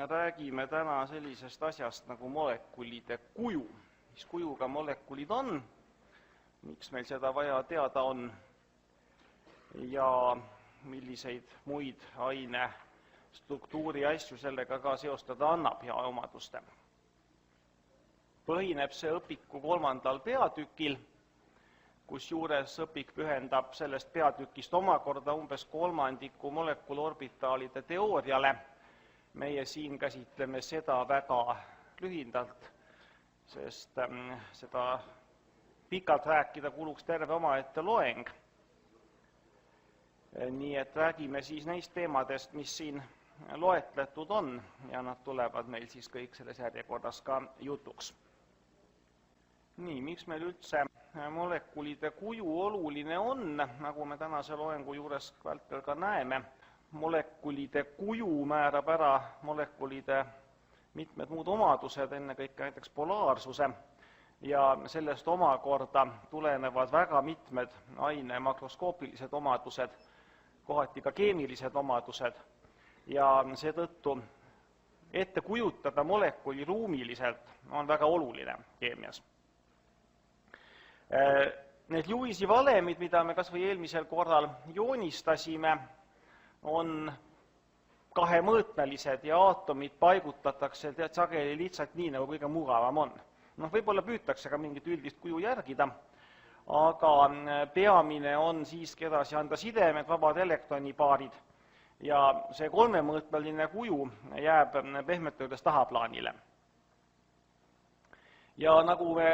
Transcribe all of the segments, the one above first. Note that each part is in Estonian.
räägime täna sellisest asjast nagu molekulide kuju. Mis kujuga molekulid on, miks meil seda vaja teada on ja milliseid muid aine struktuuri asju sellega ka seostada annab hea omaduste. Põhineb see õpiku 3. peatükil, kusjuures õpik pühendab sellest peatükist omakorda umbes 1/3 molekulorbitaalide teooriale. Meie siin käsitleme seda väga lühidalt, sest seda pikalt rääkida kuluks terve omaette loeng. Nii et räägime siis neist teemadest, mis siin loetletud on ja nad tulevad meil siis kõik selles järjekorras ka jutuks. Nii, miks meil üldse molekulide kuju oluline on, nagu me tänase loengu juures vältel ka näeme? Molekulide kuju määrab ära molekulide mitmed muud omadused, ennekõike näiteks polaarsuse, ja sellest omakorda tulenevad väga mitmed aine makroskoopilised omadused, kohati ka keemilised omadused, ja seetõttu ette kujutada molekuli ruumiliselt on väga oluline keemias. Need Lewis'i valemid, mida me kas või eelmisel korral joonistasime, on kahemõõtmelised ja aatomid paigutatakse sageli lihtsalt nii, nagu kõige mugavam on. Võib-olla püütakse ka mingit üldist kuju järgida, aga peamine on siiski edasi anda sidemed, vabad elektronipaarid, ja see 3-mõõtmeline kuju jääb pehmelt öeldes tahaplaanile. Ja nagu me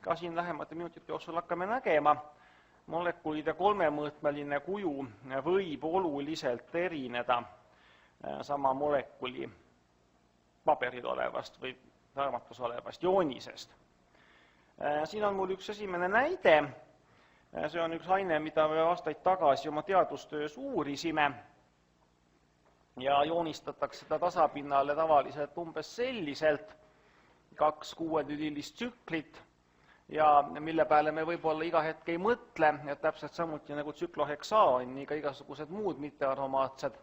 ka siin lähemate minutite jooksul hakkame nägema, molekulide 3-mõõtmeline kuju võib oluliselt erineda sama molekuli paberil olevast või raamatus olevast joonisest. Siin on mul üks esimene näide. See on üks aine, mida me aastaid tagasi oma teadustöös uurisime ja joonistatakse seda tasapinnale tavaliselt umbes selliselt, 2 6-tülilist tsüklit, ja mille peale me võib-olla iga hetk ei mõtle, ja täpselt samuti nagu tsükloheksaon, nii ka igasugused muud mittearomaatsed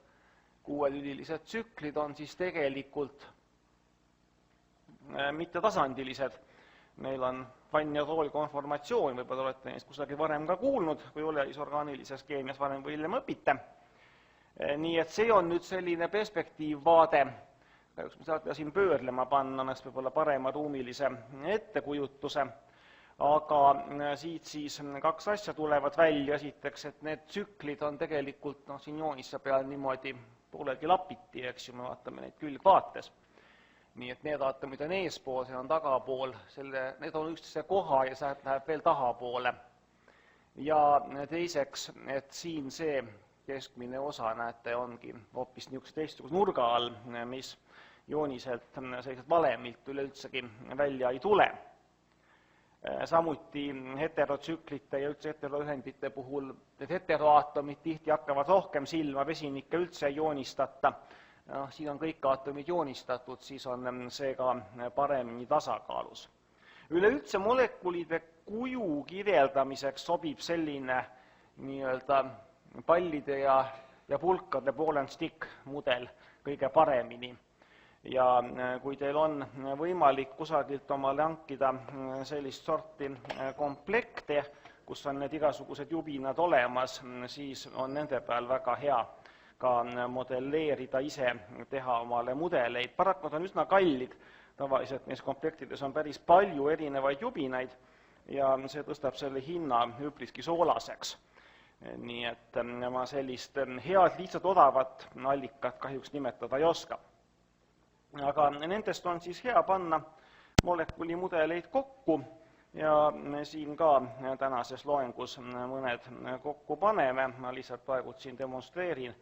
6-tülilised tsüklid on siis tegelikult mittetasandilised. Meil on vann- ja toolkonformatsioon, võib-olla olete neist kusagil varem ka kuulnud, kui olevisorgaanilises keemias varem või hiljem õpite. Nii et see on nüüd selline perspektiivvaade, kahjuks me saate siin pöörlema panna, annaks võib-olla parema ruumilise ettekujutuse, aga siit siis 2 asja tulevad välja. Esiteks, et need tsüklid on tegelikult siin joonisse peal niimoodi poolelgi lapiti, eks ju, me vaatame neid külgvaates. Nii et need aatomid on eespool, see on tagapool, need on üksteise koha ja see läheb veel tahapoole. Ja teiseks, et siin see keskmine osa, näete, ongi hoopis niisuguse teistsuguse nurga all, mis jooniselt selliselt valemilt üleüldsegi välja ei tule. Samuti heterotsüklite ja üldse heteroühendite puhul need heteroaatomid tihti hakkavad rohkem silma, vesinikke üldse ei joonistata. Siin on kõik aatomid joonistatud, siis on see ka paremini tasakaalus. Üleüldse molekulide kuju kirjeldamiseks sobib selline nii-öelda pallide ja pulkade ball and stick mudel kõige paremini. Ja kui teil on võimalik kusagilt omale hankida sellist sorti komplekte, kus on need igasugused jubinad olemas, siis on nende peal väga hea ka modelleerida ise, teha omale mudeleid. Paraku nad on üsna kallid, tavaliselt neis komplektides on päris palju erinevaid jubinaid ja see tõstab selle hinna üpriski soolaseks. Nii et ma sellist head, lihtsalt odavat allikat kahjuks nimetada ei oska. Aga nendest on siis hea panna molekulimudeleid kokku ja me siin ka tänases loengus mõned kokku paneme. Ma lihtsalt praegu siin demonstreerin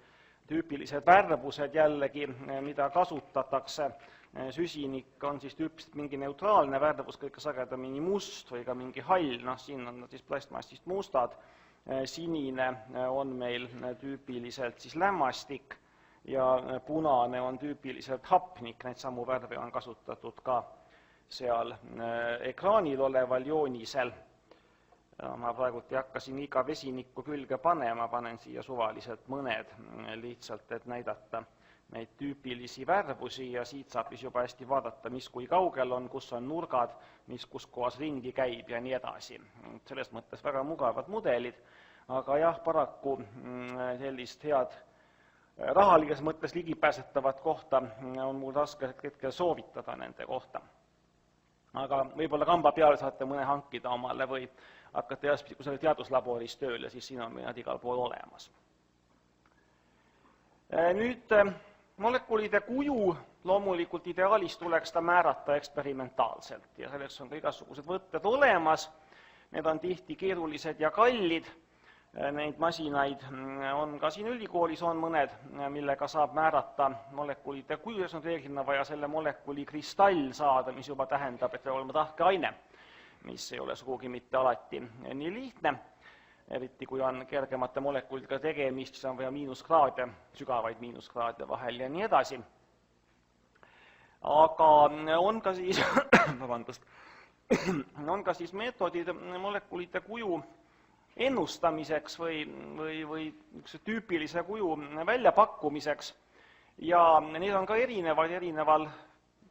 tüüpilised värvused jällegi, mida kasutatakse. Süsinik on siis tüüpiliselt mingi neutraalne värvus, kõige sagedamini must või ka mingi hall, siin on siis plastmassist mustad. Sinine on meil tüüpiliselt siis lämmastik ja punane on tüüpiliselt hapnik, neid samu värve on kasutatud ka seal ekraanil oleval joonisel. Ma praegu ei hakka siin iga vesinikku külge panema, panen siia suvaliselt mõned lihtsalt, et näidata neid tüüpilisi värvusi ja siit saab siis juba hästi vaadata, mis kui kaugel on, kus on nurgad, mis kus kohas ringi käib ja nii edasi. Selles mõttes väga mugavad mudelid, aga jah, paraku sellist head rahalises mõttes ligipääsetavat kohta on mul raske hetkel soovitada nende kohta. Aga võib-olla kamba peale saate mõne hankida omale või hakata järsku kusagil teaduslaboris tööle, siis siin on meil nad igal pool olemas. Nüüd molekulide kuju loomulikult ideaalis tuleks ta määrata eksperimentaalselt ja selleks on ka igasugused võtted olemas. Need on tihti keerulised ja kallid. Neid masinaid on ka siin ülikoolis on mõned, millega saab määrata molekulide kuju, on reeglina vaja selle molekuli kristall saada, mis juba tähendab, et peab olema tahkeaine, mis ei ole sugugi mitte alati nii lihtne. Eriti kui on kergemate molekulidega tegemist, siis on vaja miinuskraade, sügavaid miinuskraade vahel ja nii edasi. Aga on ka siis, on ka siis meetodid molekulide kuju ennustamiseks või tüüpilise kuju väljapakkumiseks ja neid on ka erineval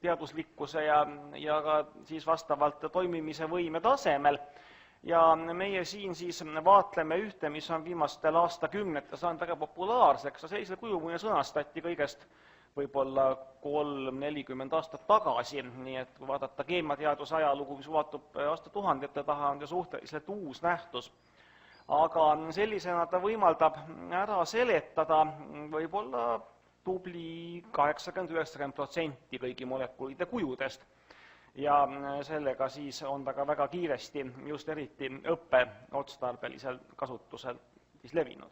teaduslikkuse ja ka siis vastavalt toimimise võime tasemel. Ja meie siin siis vaatleme ühte, mis on viimastel aastakümnetel saanud väga populaarseks ja sellisel kujul mulle sõnastati kõigest võib-olla 3-40 aastat tagasi, nii et kui vaadata keemiateaduse ajalugu, mis ulatub aastatuhandete taha, on ta suhteliselt uus nähtus. Aga sellisena ta võimaldab ära seletada võib-olla tubli 80-90% kõigi molekulide kujudest. Ja sellega siis on ta ka väga kiiresti just eriti õppeotstarbelisel kasutusel siis levinud.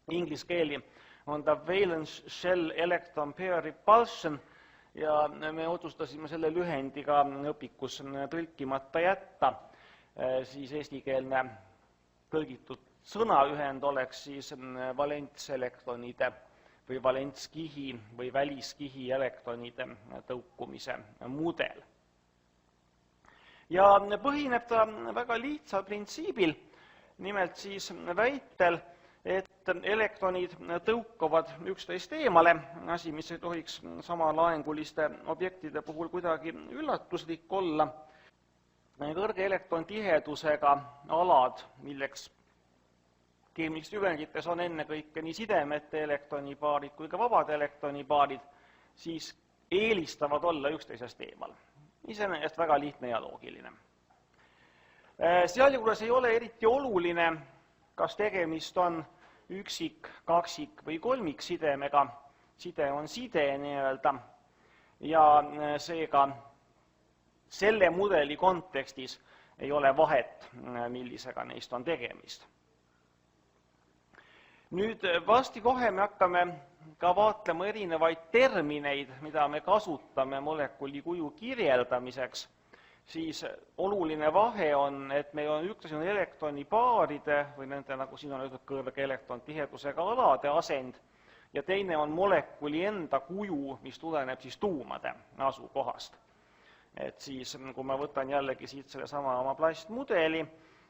Inglise keeli on ta valence shell electron pair repulsion ja me otsustasime selle lühendiga õpikus tõlkimata jätta. Siis eestikeelne tõlgitud sõnaühend oleks siis valentselektronide või valentskihi või väliskihi elektronide tõukumise mudel. Ja põhineb ta väga lihtsal printsiibil, nimelt siis väitel, et elektronid tõukavad üksteist eemale, asi, mis ei tohiks samalaenguliste objektide puhul kuidagi üllatuslik olla. Kõrge elektrontihedusega alad, milleks keemilistes ühendites on ennekõike nii sidemete elektronipaarid kui ka vabad elektronipaarid, siis eelistavad olla üksteisest eemal. Iseenesest väga lihtne ja loogiline. Sealjuures ei ole eriti oluline, kas tegemist on üksik, kaksik või kolmiksidemega. Side on side nii-öelda ja seega selle mudeli kontekstis ei ole vahet, millisega neist on tegemist. Nüüd varsti kohe me hakkame ka vaatlema erinevaid termineid, mida me kasutame molekuli kuju kirjeldamiseks, siis oluline vahe on, et meil on üks on elektronipaaride või nende, nagu siin on öeldud, kõrge elektrontihedusega alade asend ja teine on molekuli enda kuju, mis tuleneb siis tuumade asukohast. Et siis, kui ma võtan jällegi siit sellesama oma plastmudeli,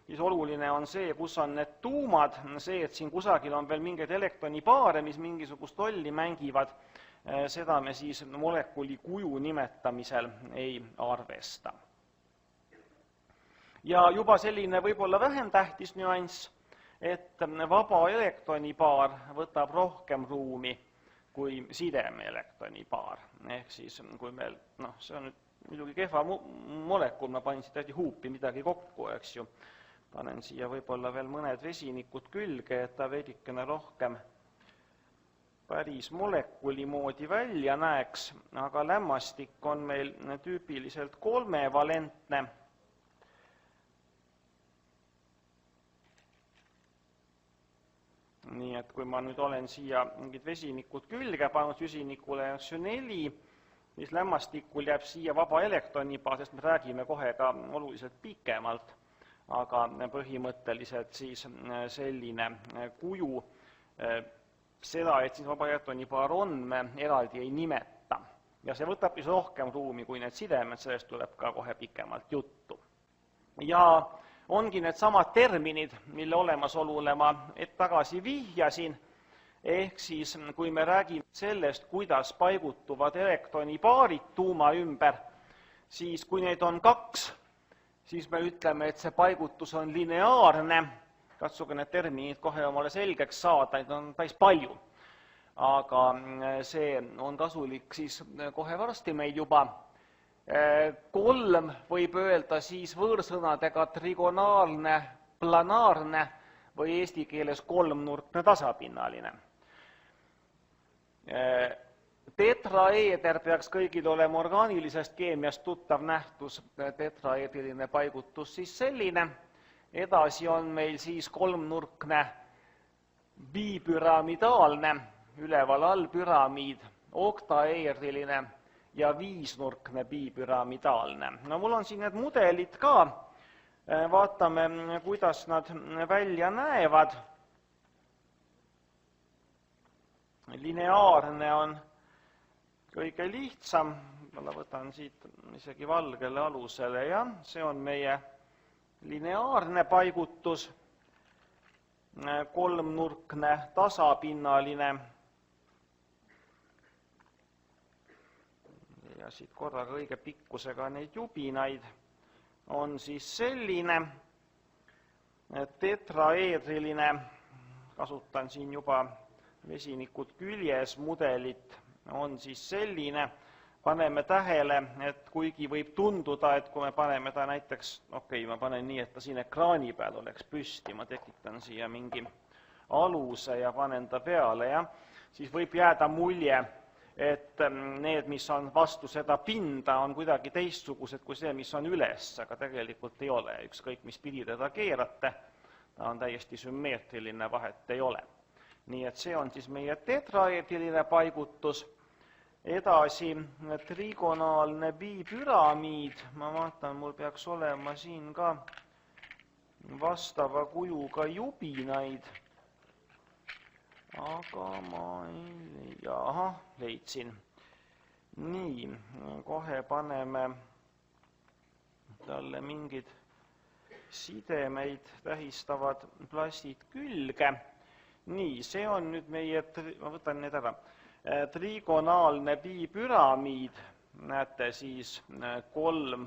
siis oluline on see, kus on need tuumad, see, et siin kusagil on veel mingeid elektronipaare, mis mingisugust rolli mängivad, seda me siis molekuli kuju nimetamisel ei arvesta. Ja juba selline võib-olla vähem tähtis nüanss, et vaba elektronipaar võtab rohkem ruumi kui sideme elektronipaar. Ehk siis, kui meil, see on nüüd muidugi kehva molekul, ma panin siit täiesti huupi midagi kokku, eks ju. Panen siia võib-olla veel mõned vesinikud külge, et ta veidikene rohkem päris molekuli moodi välja näeks, aga lämmastik on meil tüüpiliselt kolmevalentne. Nii et kui ma nüüd olen siia mingid vesinikud külge pannud süsinikule 4, siis lämmastikul jääb siia vaba elektronipaar, sest me räägime kohe ka oluliselt pikemalt, aga põhimõtteliselt siis selline kuju, seda, et siis vaba elektronipaar on, me eraldi ei nimeta. Ja see võtab siis rohkem ruumi kui need sidemed, sellest tuleb ka kohe pikemalt juttu. Ja ongi need samad terminid, mille olemasolule ma tagasi vihjasin, ehk siis kui me räägime sellest, kuidas paigutuvad elektronipaarid tuuma ümber, siis kui neid on 2, siis me ütleme, et see paigutus on lineaarne. Katsuge need terminid kohe omale selgeks saada, neid on päris palju. Aga see on kasulik siis kohe varsti meil juba. 3 võib öelda siis võõrsõnadega trigonaalne, planaarne või eesti keeles kolmnurkne tasapinnaline. Tetraeeder peaks kõigil olema orgaanilisest keemiast tuttav nähtus, tetraeediline paigutus siis selline. Edasi on meil siis kolmnurkne bipüramidaalne, üleval all püramiid, oktaeedriline ja 5-nurkne bipüramidaalne. No mul on siin need mudelid ka, vaatame, kuidas nad välja näevad. Lineaarne on kõige lihtsam, ma võtan siit isegi valgele alusele, jah, see on meie lineaarne paigutus, kolmnurkne tasapinnaline ja siit korraga õige pikkusega neid jubinaid on siis selline tetraeedriline, kasutan siin juba vesinikud küljes mudelit, on siis selline, paneme tähele, et kuigi võib tunduda, et kui me paneme ta näiteks, ma panen nii, et ta siin ekraani peal oleks püsti, ma tekitan siia mingi aluse ja panen ta peale, jah, siis võib jääda mulje, et need, mis on vastu seda pinda, on kuidagi teistsugused kui see, mis on üles, aga tegelikult ei ole. Ükskõik, mis pidi teda keerate, ta on täiesti sümmeetriline, vahet ei ole. Nii et see on siis meie tetraeediline paigutus. Edasi trigonaalne bipüramiid, ma vaatan, mul peaks olema siin ka vastava kujuga jubinaid, aga ma ei leia, leidsin. Nii, kohe paneme talle mingid sidemeid tähistavad plastid külge. Nii, see on nüüd meie, ma võtan need ära, trigonaalne bipüramiid, näete siis 3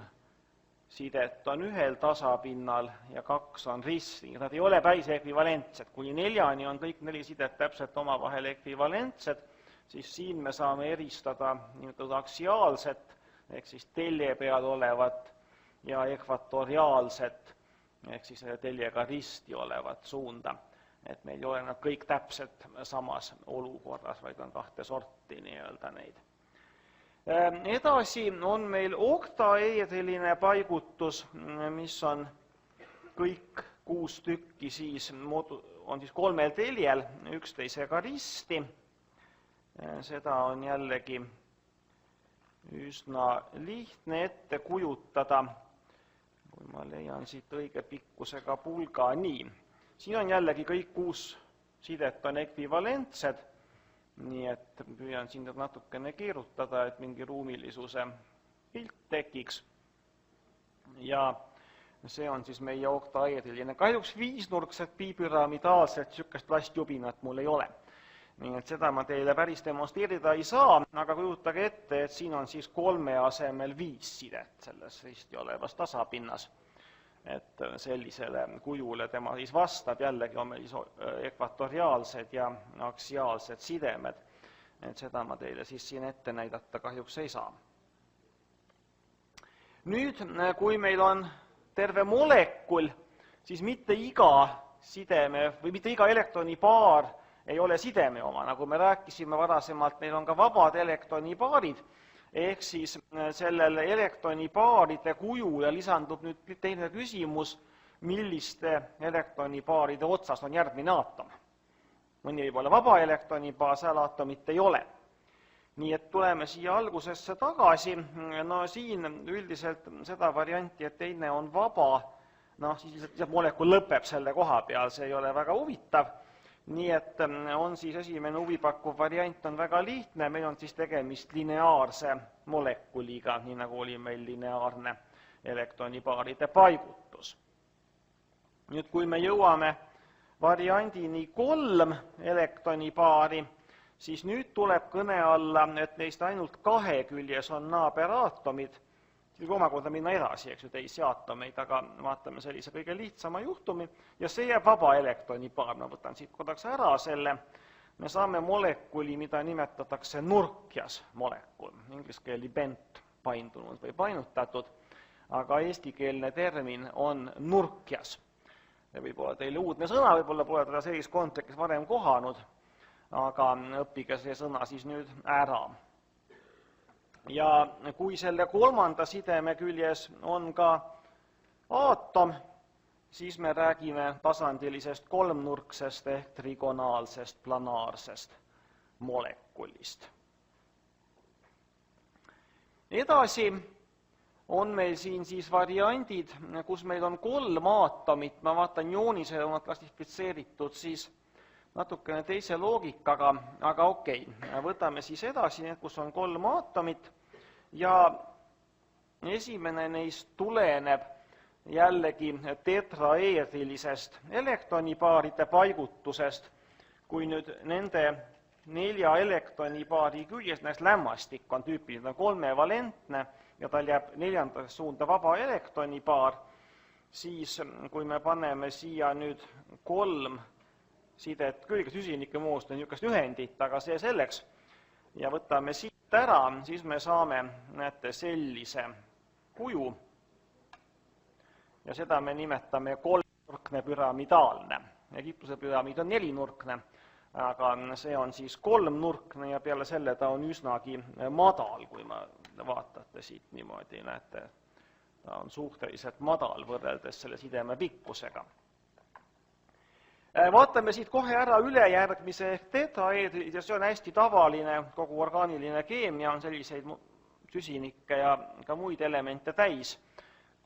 sidet on ühel tasapinnal ja 2 on risti. Nad ei ole päris ekvivalentsed. Kuni 4 on kõik 4 sidet täpselt omavahel ekvivalentsed, siis siin me saame eristada aksiaalset, ehk siis telje peal olevat ja ekvatoriaalset, ehk siis teljega risti olevat suunda. Et meil ei ole nad kõik täpselt samas olukorras, vaid on 2 sorti nii-öelda neid. Edasi on meil oktaeedriline paigutus, mis on kõik 6 tükki siis, on siis 3 teljel üksteisega risti. Seda on jällegi üsna lihtne ette kujutada, kui ma leian siit õige pikkusega pulga. Nii. Siin on jällegi kõik 6 sidet on ekvivalentsed, nii et püüan siin natukene keerutada, et mingi ruumilisuse pilt tekiks. Ja see on siis meie oktaeedriline. Kahjuks 5-nurkset bipüramidaalset sükest plastjubinat mul ei ole. Nii et seda ma teile päris demonstreerida ei saa, aga kujutage ette, et siin on siis 3 asemel 5 sidet selles risti olevas tasapinnas. Et sellisele kujule tema siis vastab, jällegi on meil ekvatoriaalsed ja aksiaalsed sidemed. Et seda ma teile siis siin ette näidata kahjuks ei saa. Nüüd, kui meil on terve molekul, siis mitte iga sideme või mitte iga elektronipaar ei ole sideme oma. Nagu me rääkisime varasemalt, meil on ka vabad elektronipaarid, ehk siis sellele elektronipaaride kujule lisandub nüüd teine küsimus, milliste elektronipaaride otsas on järgmine aatom. Mõni võib olla vaba elektronipaar, seal aatomit ei ole. Nii et tuleme siia algusesse tagasi. No siin üldiselt seda varianti, et teine on vaba, siis molekul lõpeb selle koha peal, see ei ole väga huvitav. Nii et on siis esimene huvipakkuv variant on väga lihtne, meil on siis tegemist lineaarse molekuliga, nii nagu oli meil lineaarne elektronipaaride paigutus. Nüüd, kui me jõuame variandini 3 elektronipaari, siis nüüd tuleb kõne alla, et neist ainult 2 küljes on naaberaatomid. Siis omakorda minna edasi, eks ju, teisi aatomeid, aga vaatame sellise kõige lihtsama juhtumi ja see jääb vaba elektronipaar. Ma võtan siit korraks ära selle. Me saame molekuli, mida nimetatakse nurkjas molekul, inglise keeli bent, paindunud või painutatud, aga eestikeelne termin on nurkjas. Võib-olla teile uudne sõna, võib-olla pole teda sellises kontekstis varem kohanud, aga õppige see sõna siis nüüd ära. Ja kui selle 3. sideme küljes on ka aatom, siis me räägime tasandilisest kolmnurksest ehk trigonaalsest planaarsest molekulist. Edasi on meil siin siis variandid, kus meil on 3 aatomit, ma vaatan joonised on klassifitseeritud siis natukene teise loogikaga, aga okei. Võtame siis edasi, kus on 3 aatomit ja esimene neist tuleneb jällegi tetraeedrilisest elektronipaaride paigutusest. Kui nüüd nende 4 elektronipaari küljes näiteks lämmastik on tüüpiliselt 3-valentne ja tal jääb 4. suunda vaba elektronipaar, siis kui me paneme siia nüüd 3 sidet külge, süsinike moodustada niisugust ühendit, aga see selleks, ja võtame siit ära, siis me saame, näete, sellise kuju ja seda me nimetame kolmnurkne püramidaalne. Egiptuse püramiid on 4-nurkne, aga see on siis 3-nurkne ja peale selle ta on üsnagi madal, kui ma vaatate siit niimoodi, näete, ta on suhteliselt madal võrreldes selle sideme pikkusega. Vaatame siit kohe ära ülejärgmise ehk tetraeedrid ja see on hästi tavaline, kogu orgaaniline keemia on selliseid süsinikke ja ka muid elemente täis,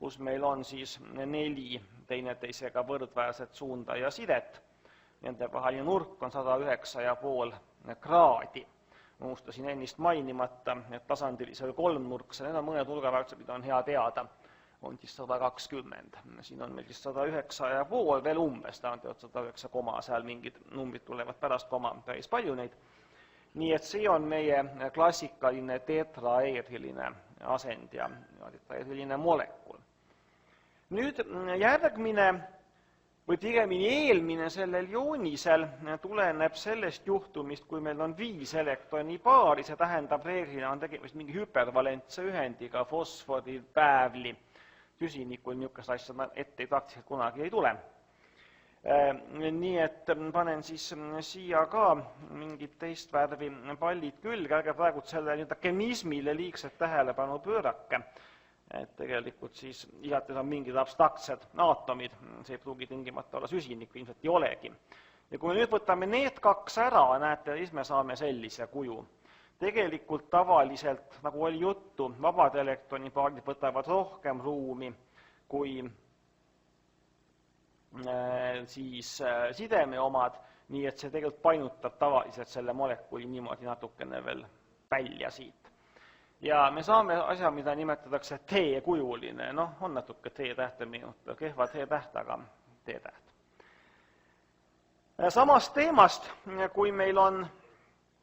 kus meil on siis 4 teineteisega võrdväärset suunda ja sidet. Nende vaheline nurk on 109,5 kraadi. Unustasin ennist mainimata, et tasandilisel kolmnurksel, need on mõned hulgaväärtused, mida on hea teada, on siis 120. Siin on meil siis 109,5 veel umbes, ta on 109 koma, seal mingid numbrid tulevad pärast koma, päris palju neid. Nii et see on meie klassikaline tetraeedriline asend ja tetraeedriline molekul. Nüüd järgmine või pigemini eelmine sellel joonisel tuleneb sellest juhtumist, kui meil on 5 elektronipaari, see tähendab reeglina on tegemist mingi hüpervalentse ühendiga, fosfori, päävli, süsinikul niisugust asja ette praktiliselt kunagi ei tule. Nii et panen siis siia ka mingid teist värvi pallid külge, ärge praegu selle kemismile liigset tähelepanu pöörake. Et tegelikult siis igates on mingid abstraktsed aatomid, see ei pruugi tingimata olla süsinik, ilmselt ei olegi. Ja kui me nüüd võtame need 2 ära, näete, siis me saame sellise kuju. Tegelikult tavaliselt, nagu oli juttu, vabad elektronipaarid võtavad rohkem ruumi kui siis sideme omad, nii et see tegelikult painutab tavaliselt selle molekuli niimoodi natukene veel välja siit. Ja me saame asja, mida nimetatakse T-kujuline, on natuke T-tähte meenutada, kehva T-täht, aga T-täht. Samast teemast, kui meil on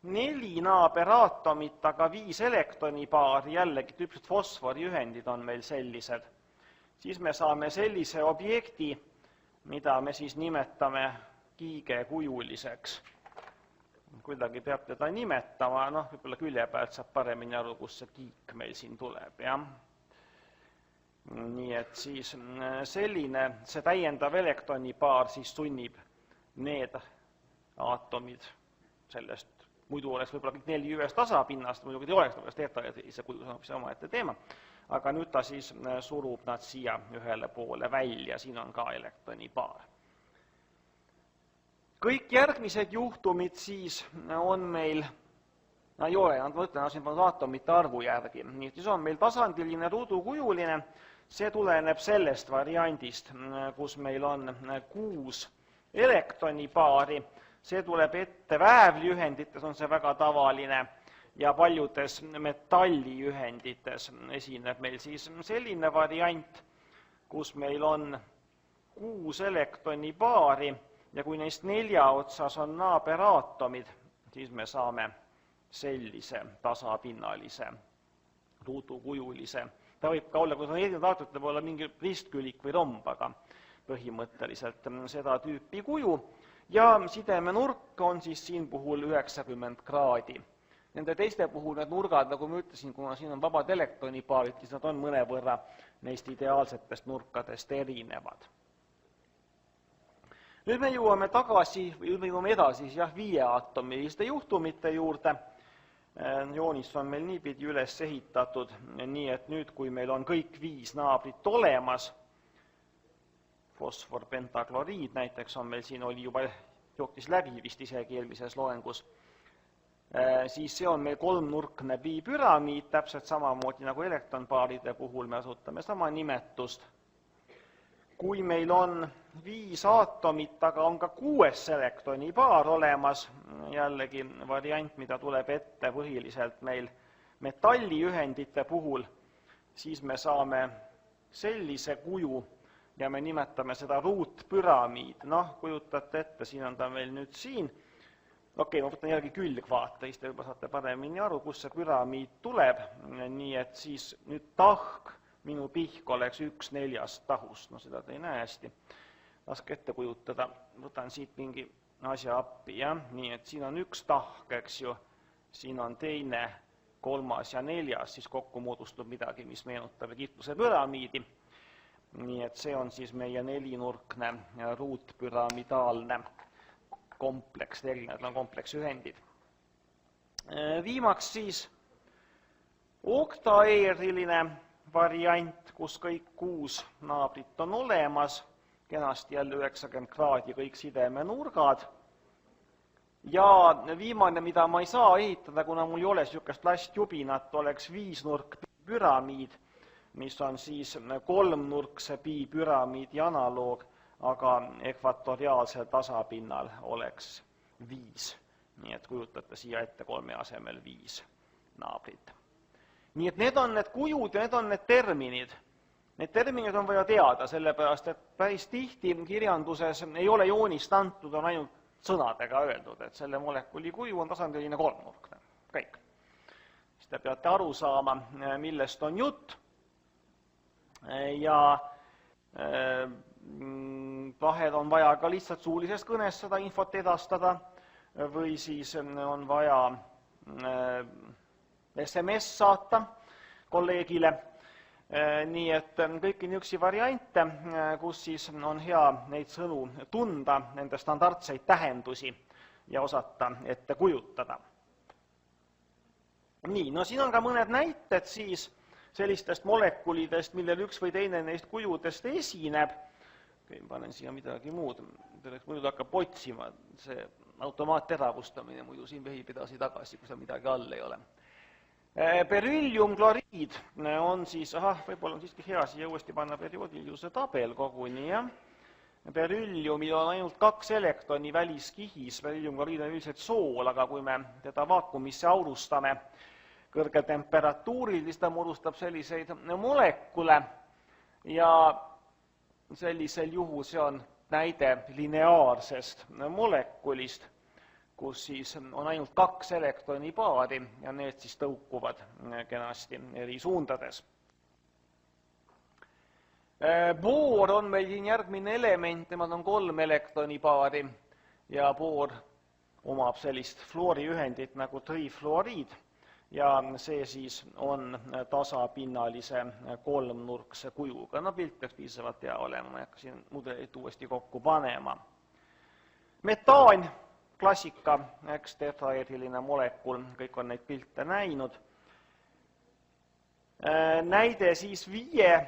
4 naaberaatomit, aga 5 elektronipaari, jällegi tüüpiliselt fosforiühendid on meil sellised, siis me saame sellise objekti, mida me siis nimetame kiigekujuliseks. Kuidagi peab teda nimetama, võib-olla külje pealt saab paremini aru, kus see kiik meil siin tuleb, jah. Nii et siis selline, see täiendav elektronipaar siis sunnib need aatomid sellest, muidu oleks võib-olla kõik 4 ühes tasapinnast, muidugi ei oleks tetraeedrilise kuju, see on omaette teema, aga nüüd ta siis surub nad siia ühele poole välja, siin on ka elektronipaar. Kõik järgmised juhtumid siis on meil, ma ütlen, siin on aatomite arvu järgi, nii et siis on meil tasandiline ruudukujuline, see tuleneb sellest variandist, kus meil on 6 elektronipaari, see tuleb ette väävliühendites, on see väga tavaline, ja paljudes metalliühendites esineb meil siis selline variant, kus meil on 6 elektronipaari, ja kui neist 4 otsas on naaberaatomid, siis me saame sellise tasapinnalise ruudukujulise. Ta võib ka olla, kui on erinevad aatomid, võib olla mingi ristkülik või romb, aga põhimõtteliselt seda tüüpi kuju. Ja sidemenurk on siis siin puhul 90 kraadi. Nende teiste puhul need nurgad, nagu ma ütlesin, kuna siin on vabad elektronipaarid, siis nad on mõnevõrra neist ideaalsetest nurkadest erinevad. Nüüd me jõuame tagasi, või jõuame edasi 5-aatomiliste juhtumite juurde. Joonis on meil niipidi üles ehitatud, nii et nüüd, kui meil on kõik 5 naabrit olemas, fosfor, pentakloriid näiteks on meil siin, oli juba jooktis läbi vist isegi eelmises loengus, siis see on meil 3-nurkne bipüramiid, täpselt samamoodi nagu elektronpaaride puhul me kasutame sama nimetust. Kui meil on 5 aatomit, aga on ka 6 elektronipaar olemas, jällegi variant, mida tuleb ette põhiliselt meil metalliühendite puhul, siis me saame sellise kuju ja me nimetame seda ruutpüramiid. Kujutate ette, siin on ta meil nüüd siin. Okei, ma võtan jällegi külgvaate, siis te juba saate paremini aru, kus see püramiid tuleb. Nii et siis nüüd tahk, minu pihk oleks 1/4 tahust. Seda te ei näe hästi. Laske ette kujutada. Võtan siit mingi asja appi. Nii et siin on 1 tahk, eks ju. Siin on 2, 3 ja 4. Siis kokku moodustub midagi, mis meenutab Egiptuse püramiidi. Nii et see on siis meie 4-nurkne ruutpüramidaalne kompleks, erinevad on kompleksühendid. Viimaks siis oktaeeriline variant, kus kõik 6 naabrit on olemas, kenasti jälle 90 kraadi kõik sidemenurgad. Ja viimane, mida ma ei saa ehitada, kuna mul ei ole niisugust plastjubinat, oleks 5-nurk püramiid, mis on siis 3-nurkse bipüramiidi analoog, aga ekvatoriaalsel tasapinnal oleks 5. Nii et kujutate siia ette 3 asemel 5 naabrit. Nii et need on need kujud ja need on need terminid. Need terminid on vaja teada, sellepärast et päris tihti kirjanduses ei ole joonist antud, on ainult sõnadega öeldud, et selle molekuli kuju on tasandiline 3-nurkne. Kõik. Siis te peate aru saama, millest on jutt. Ja vahel on vaja ka lihtsalt suulises kõnes seda infot edastada või siis on vaja SMS saata kolleegile. Nii et kõiki niisuguseid variante, kus siis on hea neid sõnu tunda, nende standardseid tähendusi ja osata ette kujutada. Nii, siin on ka mõned näited siis sellistest molekulidest, millel üks või teine neist kujudest esineb. Panen siia midagi muud, muidu ta hakkab otsima, see automaatteravustamine muidu siin vehib edasi tagasi, kui seal midagi all ei ole. Berylliumkloriid on siis, võib-olla on siiski hea siia uuesti panna perioodilisuse tabel koguni, jah. Berylliumil on ainult 2 elektroni väliskihis, berylliumkloriid on üldiselt sool, aga kui me teda vaakumisse aurustame kõrgel temperatuuril, siis ta moodustab selliseid molekule ja sellisel juhul see on näide lineaarsest molekulist, kus siis on ainult 2 elektronipaari ja need siis tõukuvad kenasti eri suundades. Boor on meil siin järgmine element, nemad on 3 elektronipaari ja boor omab sellist fluoriühendit nagu trifluoriid ja see siis on tasapinnalise 3-nurkse kujuga. Pilt peaks piisavalt hea olema, ma ei hakka siin mudelit uuesti kokku panema. Metaan, klassika, tetraeeriline molekul, kõik on neid pilte näinud. Näide siis 5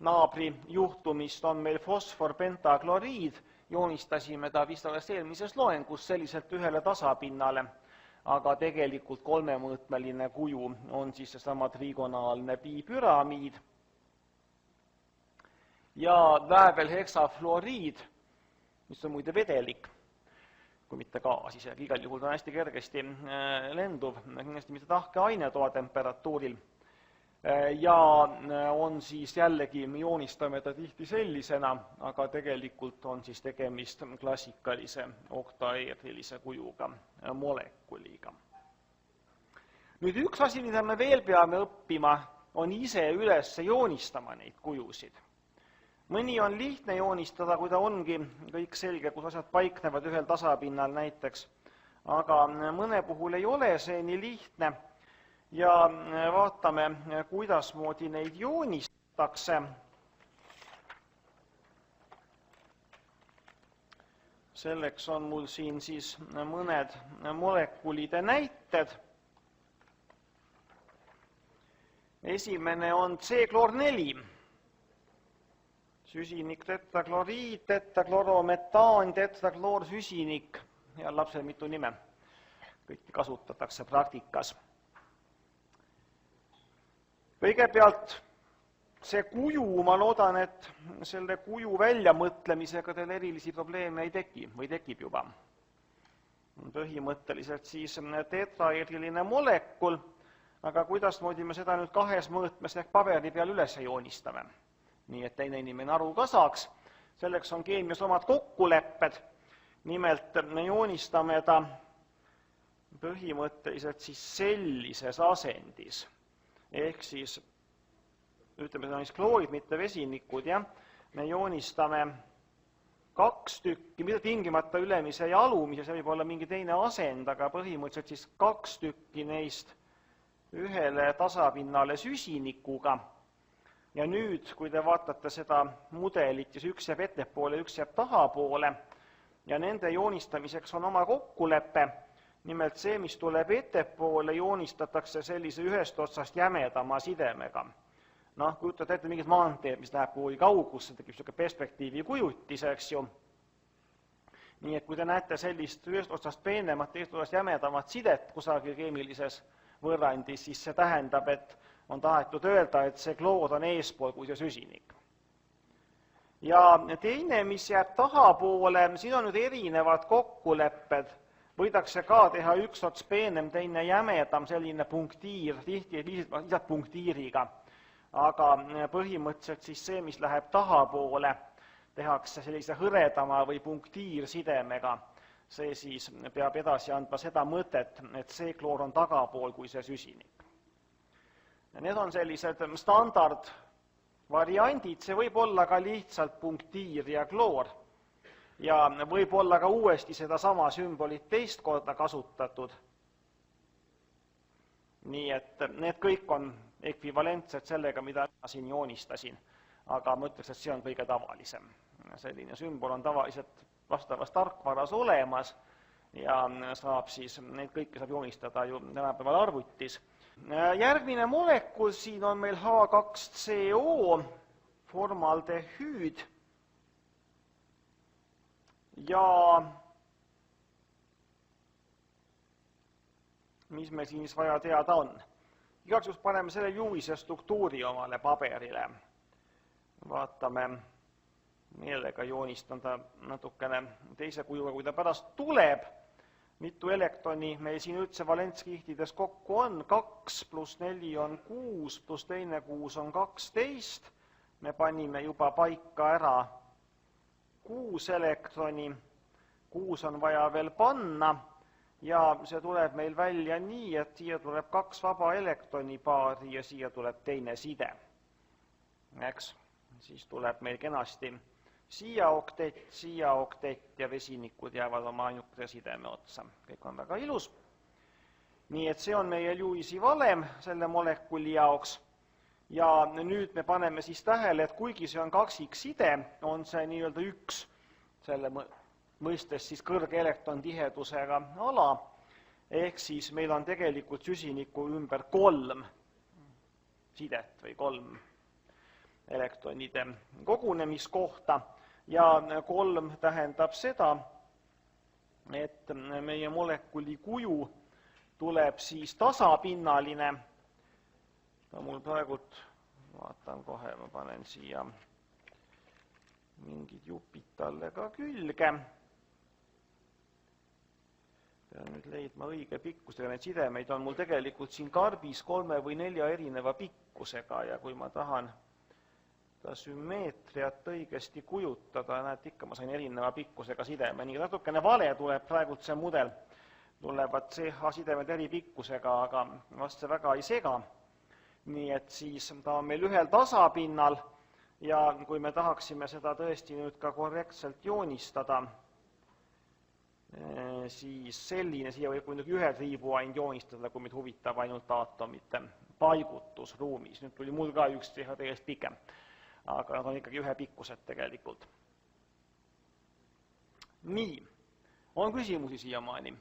naabri juhtumist on meil fosfor-pentakloriid, joonistasime ta vist alles eelmises loengus selliselt ühele tasapinnale, aga tegelikult 3-mõõtmeline kuju on siis seesama trigonaalne bipüramiid. Ja väävelheksafluoriid, mis on muide vedelik, kui mitte gaas isegi, igal juhul ta on hästi kergesti lenduv, kindlasti mitte tahke aine toatemperatuuril. ja on siis jällegi, me joonistame ta tihti sellisena, aga tegelikult on siis tegemist klassikalise oktaeedrilise kujuga molekuliga. Nüüd üks asi, mida me veel peame õppima, on ise üles joonistama neid kujusid. Mõni on lihtne joonistada, kui ta ongi kõik selge, kus asjad paiknevad ühel tasapinnal näiteks, aga mõne puhul ei ole see nii lihtne ja vaatame, kuidasmoodi neid joonistatakse. Selleks on mul siin siis mõned molekulide näited. Esimene on C-kloor 4, süsinik tetrakloriid, tetraklorometaan, tetrakloorsüsinik, heal lapsel mitu nime, kõiki kasutatakse praktikas. Kõigepealt see kuju, ma loodan, et selle kuju väljamõtlemisega teil erilisi probleeme ei teki või tekib juba. Põhimõtteliselt siis tetraeedriline molekul, aga kuidasmoodi me seda nüüd kahes mõõtmes ehk paberi peal üles joonistame, nii et teine inimene aru ka saaks. Selleks on keemias omad kokkulepped, nimelt me joonistame ta põhimõtteliselt siis sellises asendis, ehk siis ütleme, seda on siis kloorid, mitte vesinikud, jah. Me joonistame 2 tükki, mida tingimata ülemise ja alumise, see võib olla mingi teine asend, aga põhimõtteliselt siis 2 tükki neist ühele tasapinnale süsinikuga. Ja nüüd, kui te vaatate seda mudelit, siis üks jääb ettepoole, üks jääb tahapoole ja nende joonistamiseks on oma kokkulepe. Nimelt see, mis tuleb ettepoole, joonistatakse sellise ühest otsast jämedama sidemega. Kujutate ette mingit maanteed, mis läheb kuhugi kaugusse, tekib selline perspektiivi kujutis, eks ju. Nii et kui te näete sellist ühest otsast peenemat, teist otsast jämedamat sidet kusagil keemilises võrrandis, siis see tähendab, et on tahetud öelda, et see kloor on eespool kui see süsinik. Ja teine, mis jääb tahapoole, siin on nüüd erinevad kokkulepped, võidakse ka teha üks ots peenem, teine jämedam, selline punktiir, tihti lihtsalt punktiiriga, aga põhimõtteliselt siis see, mis läheb tahapoole, tehakse sellise hõredama või punktiirsidemega. See siis peab edasi andma seda mõtet, et see kloor on tagapool kui see süsinik. Need on sellised standardvariandid, see võib olla ka lihtsalt punktiir ja kloor ja võib olla ka uuesti sedasama sümbolit teist korda kasutatud. Nii et need kõik on ekvivalentsed sellega, mida ma siin joonistasin, aga ma ütleks, et see on kõige tavalisem. Selline sümbol on tavaliselt vastavas tarkvaras olemas ja saab siis, neid kõike saab joonistada ju tänapäeval arvutis. Järgmine molekul siin on meil H2CO, formaldehüüd ja mis meil siin vaja teada on. Igaks juhuks paneme selle juhise struktuuri omale paberile. Vaatame, meelega joonistan ta natukene teise kujuga, kui ta pärast tuleb. Mitu elektroni meil siin üldse valentskihtides kokku on? 2 + 4 on 6, + teine 6 on 12. Me panime juba paika ära 6 elektroni. 6 on vaja veel panna ja see tuleb meil välja nii, et siia tuleb 2 vaba elektronipaari ja siia tuleb teine side. Eks? Siis tuleb meil kenasti siia oktett ja vesinikud jäävad oma ainukese sideme otsa. Kõik on väga ilus. Nii et see on meie Lewisi valem selle molekuli jaoks. Ja nüüd me paneme siis tähele, et kuigi see on kaksikside, on see nii-öelda üks selle mõistes siis kõrge elektrontihedusega ala. Ehk siis meil on tegelikult süsiniku ümber 3 sidet või 3 elektronide kogunemiskohta. Ja 3 tähendab seda, et meie molekuli kuju tuleb siis tasapinnaline. Mul praegult, vaatan kohe, ma panen siia mingid jupid talle ka külge. pean nüüd leidma õige pikkusega, neid sidemeid on mul tegelikult siin karbis 3 või 4 erineva pikkusega ja kui ma tahan ta sümmeetriat õigesti kujutada, näed ikka, ma sain erineva pikkusega sideme, nii natukene vale tuleb praegult see mudel, tulevad CH-sidemed eri pikkusega, aga vast see väga ei sega. Nii et siis ta on meil ühel tasapinnal ja kui me tahaksime seda tõesti nüüd ka korrektselt joonistada, siis selline, siia võib muidugi ühe triibu ainult joonistada, kui meid huvitab ainult aatomite paigutus ruumis. Nüüd tuli mul ka üks täiesti pikem, aga nad on ikkagi ühe pikkused tegelikult. Nii, on küsimusi siiamaani?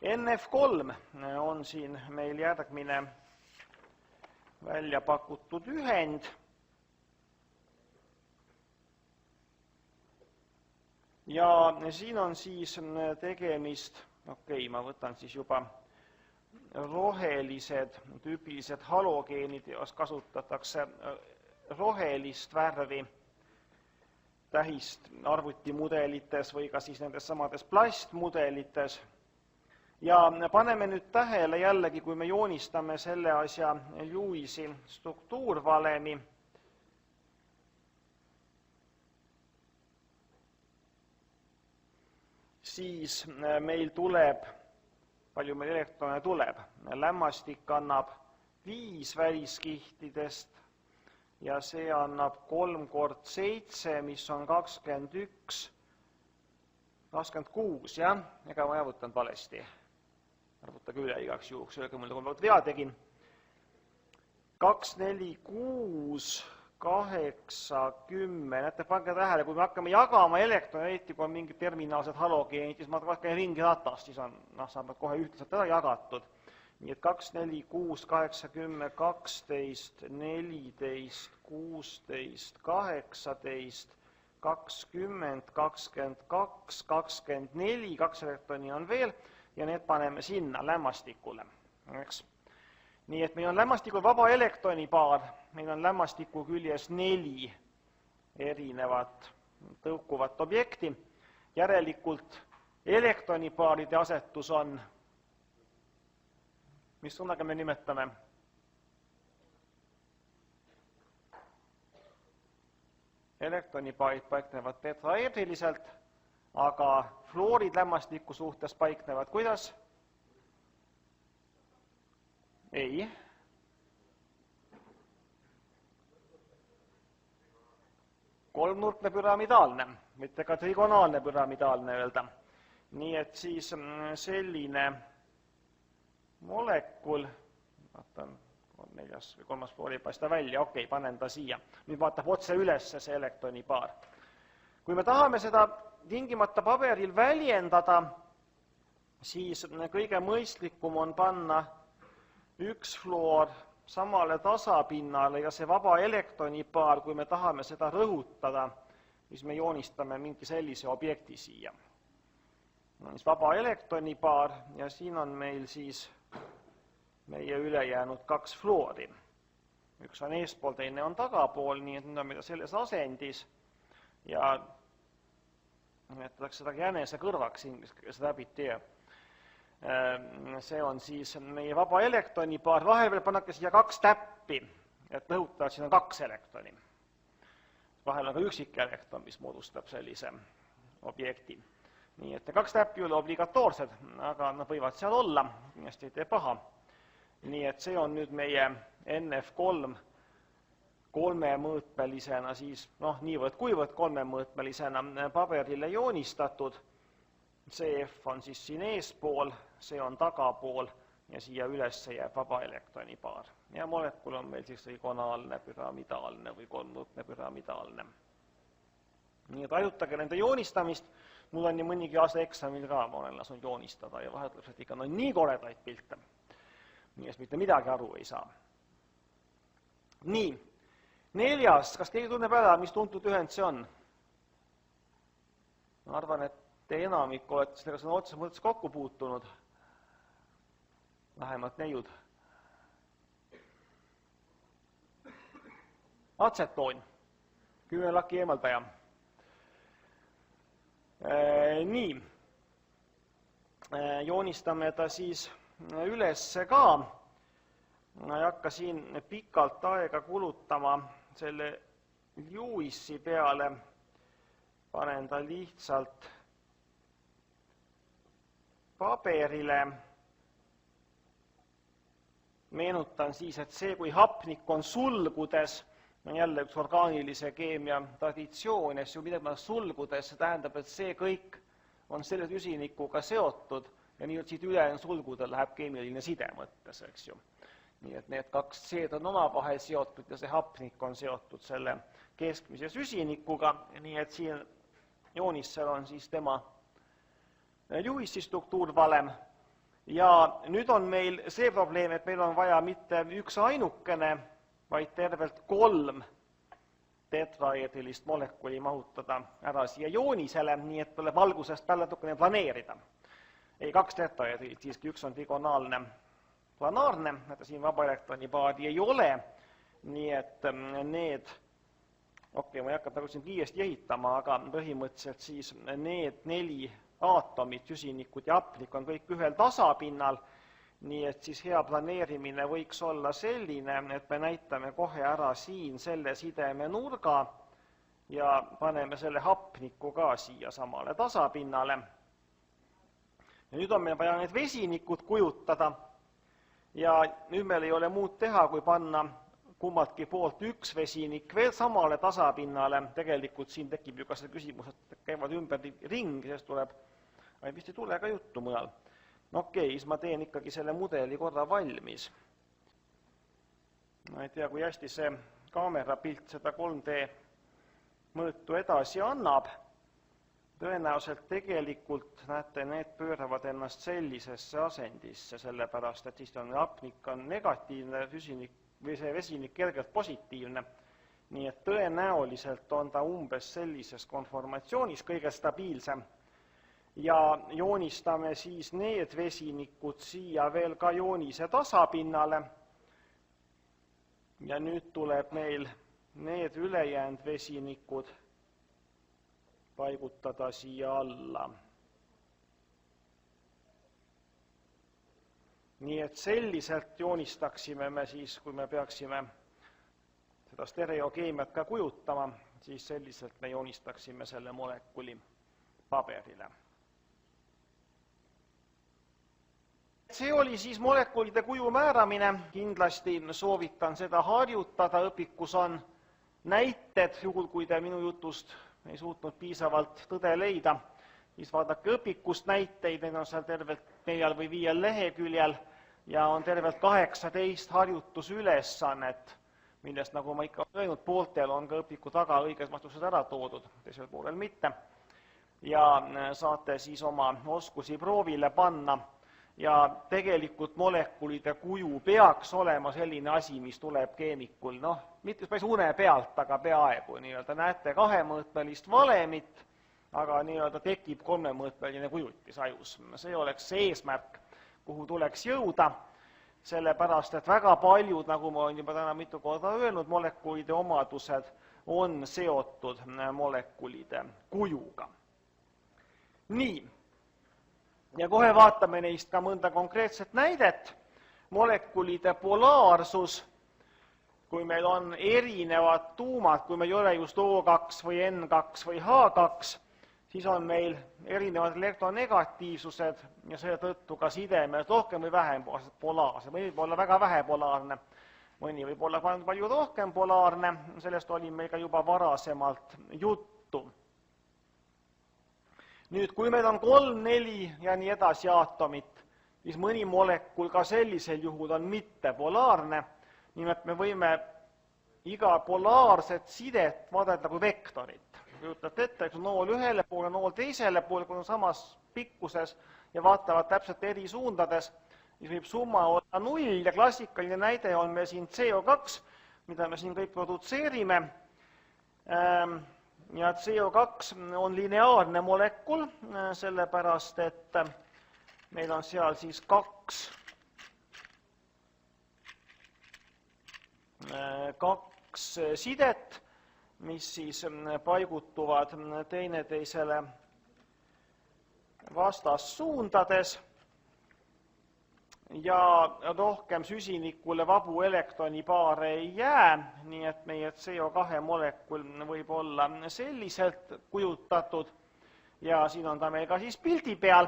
NF3 on siin meil järgmine välja pakutud ühend. Ja siin on siis tegemist, ma võtan siis juba rohelised, tüüpilised halogeenid, jos kasutatakse rohelist värvi tähist arvutimudelites või ka siis nendes samades plastmudelites. Ja paneme nüüd tähele jällegi, kui me joonistame selle asja Lewisi struktuurvalemi, siis meil tuleb, palju meil elektrone tuleb, lämmastik annab 5 väliskihtidest ja see annab 3 × 7, mis on 21, 26, jah? Ega ma ei arvutanud valesti. Arvutage üle igaks juhuks, öelge mulle, kui ma vea tegin. 2, 4, 6, 8, 10, näete, pange tähele, kui me hakkame jagama elektrone, eriti kui on mingid terminaalsed halogeenid, siis ma hakkan ringi ratast, siis on, saab kohe ühtlaselt ära jagatud. Nii et 2, 4, 6, 8, 10, 12, 14, 16, 18, 20, 22, 24, 2 elektroni on veel ja need paneme sinna lämmastikule. Eks? Nii et meil on lämmastikul vaba elektronipaar, meil on lämmastiku küljes 4 erinevat tõukuvat objekti. Järelikult elektronipaaride asetus on, mis sõnaga me nimetame? Elektronipaarid paiknevad tetraeedriliselt, aga fluorid lämmastiku suhtes paiknevad kuidas? Ei. Kolmnurkne püramidaalne, mitte ka trigonaalne püramidaalne öelda. Nii et siis selline molekul, vaatan, 4. või 3. fluor ei paista välja, okei, panen ta siia. Nüüd vaatab otse üles see elektronipaar. Kui me tahame seda tingimata paberil väljendada, siis kõige mõistlikum on panna üks fluor samale tasapinnale ja see vaba elektronipaar, kui me tahame seda rõhutada, siis me joonistame mingi sellise objekti siia. Vaba elektronipaar ja siin on meil siis meie ülejäänud 2 fluori. Üks on eespool, teine on tagapool, nii et nüüd on meil selles asendis ja nimetatakse seda jänese kõrvaks inglise keeles rabbit ear. See on siis meie vaba elektronipaar, vahel veel pannake siia 2 täppi, et rõhutada, et siin on 2 elektroni. Vahel on ka üksik elektron, mis moodustab sellise objekti. Nii et 2 täppi ei ole obligatoorset, aga nad võivad seal olla, kindlasti ei tee paha. Nii et see on nüüd meie NF3 kolmemõõtmelisena siis, niivõrd kuivõrd kolmemõõtmelisena paberile joonistatud. CF on siis siin eespool, see on tagapool ja siia üles jääb vaba elektronipaar. Ja molekul on meil siis trigonaalne, püramidaalne või kolmnurkne püramidaalne. Nii et ajutage nende joonistamist. Mul on nii mõnigi aasta eksamil ka, ma olen lasknud joonistada ja vahel tuleb ikka nii koredaid pilte. Nii et mitte midagi aru ei saa. Nii, 4. Kas keegi tunneb ära, mis tuntud ühend see on? Ma arvan, et te enamik olete sellega sõna otseses mõttes kokku puutunud. Vähemalt neiud. Atsetoon, küünelaki eemaldaja. Nii, joonistame ta siis ülesse ka. Ma ei hakka siin pikalt aega kulutama selle Lewis'i peale, panen ta lihtsalt paberile. Meenutan siis, et see, kui hapnik on sulgudes, on jälle üks orgaanilise keemia traditsioon, ja see midagi sulgudes, see tähendab, et see kõik on selle süsinikuga seotud ja nii siit ülejäänud sulgudel läheb keemiline side mõttes, eks ju. Nii et need kaks C-d on omavahel seotud ja see hapnik on seotud selle keskmise süsinikuga, nii et siin joonissel on siis tema Lewis'i struktuurvalem. Ja nüüd on meil see probleem, et meil on vaja mitte üks ainukene, vaid tervelt 3 tetraeedrilist molekuli mahutada ära siia joonisele, nii et tuleb algusest peale natukene planeerida. Ei, 2 tetraeedrilit, siiski üks on diagonaalne planaarne, et siin vabaelektroni paari ei ole, nii et need, ma ei hakka praegu siin kiiresti ehitama, aga põhimõtteliselt siis need 4 aatomid, süsinikud ja hapnik on kõik ühel tasapinnal, nii et siis hea planeerimine võiks olla selline, et me näitame kohe ära siin selle sideme nurga ja paneme selle hapniku ka siia samale tasapinnale. Ja nüüd on meil vaja need vesinikud kujutada ja nüüd meil ei ole muud teha, kui panna kummaltki poolt üks vesinik veel samale tasapinnale. Tegelikult siin tekib ju ka see küsimus, et käivad ümber ring, sest tuleb, vist ei tule ka juttu mujal. Okei, siis ma teen ikkagi selle mudeli korra valmis. Ma ei tea, kui hästi see kaamerapilt seda 3D mõõtu edasi annab. Tõenäoliselt tegelikult, näete, need pööravad ennast sellisesse asendisse, sellepärast, et siis hapnik on negatiivne süsinik või see vesinik kergelt positiivne. Nii et tõenäoliselt on ta umbes sellises konformatsioonis kõige stabiilsem. Ja joonistame siis need vesinikud siia veel ka joonise tasapinnale. Ja nüüd tuleb meil need ülejäänud vesinikud paigutada siia alla. Nii et selliselt joonistaksime me siis, kui me peaksime seda stereokeemiat ka kujutama, siis selliselt me joonistaksime selle molekuli paberile. See oli siis molekulide kuju määramine, kindlasti soovitan seda harjutada, õpikus on näited, juhul kui te minu jutust ei suutnud piisavalt tõde leida, siis vaadake õpikust näiteid, need on seal tervelt 4 või 5 leheküljel ja on tervelt 18 harjutusülesannet, millest, nagu ma ikka olen öelnud, pooltel on ka õpiku taga õiges vastused ära toodud, teisel poolel mitte. Ja saate siis oma oskusi proovile panna. Ja tegelikult molekulide kuju peaks olema selline asi, mis tuleb keemikul, mitte päris une pealt, aga peaaegu. Näete 2-mõõtmelist valemit, aga tekib 3-mõõtmeline kujutis ajus. See oleks see eesmärk, kuhu tuleks jõuda, sellepärast, et väga paljud, nagu ma olen juba täna mitu korda öelnud, molekulide omadused on seotud molekulide kujuga. Nii. Ja kohe vaatame neist ka mõnda konkreetset näidet. Molekulide polaarsus, kui meil on erinevad tuumad, kui meil ei ole just O2 või N2 või H2, siis on meil erinevad elektronegatiivsused ja seetõttu ka sidemed rohkem või vähem polaarsed. Mõni võib olla väga vähepolaarne, mõni võib olla palju rohkem polaarne, sellest oli meil ka juba varasemalt juttu. Nüüd, kui meil on 3, 4 ja nii edasi aatomit, siis mõni molekul ka sellisel juhul on mittepolaarne. Nimelt me võime iga polaarset sidet vaadata kui vektorit. Kujutate ette, eks nool ühele poole, nool teisele poole, kui on samas pikkuses ja vaatavad täpselt eri suundades, siis võib summa olla 0 ja klassikaline näide on meil siin CO2, mida me siin kõik produtseerime. Ja CO2 on lineaarne molekul, sellepärast, et meil on seal siis 2 sidet, mis siis paigutuvad teineteisele vastassuundades ja rohkem süsinikule vabu elektronipaare ei jää, nii et meie CO2 molekul võib olla selliselt kujutatud ja siin on ta meil ka siis pildi peal.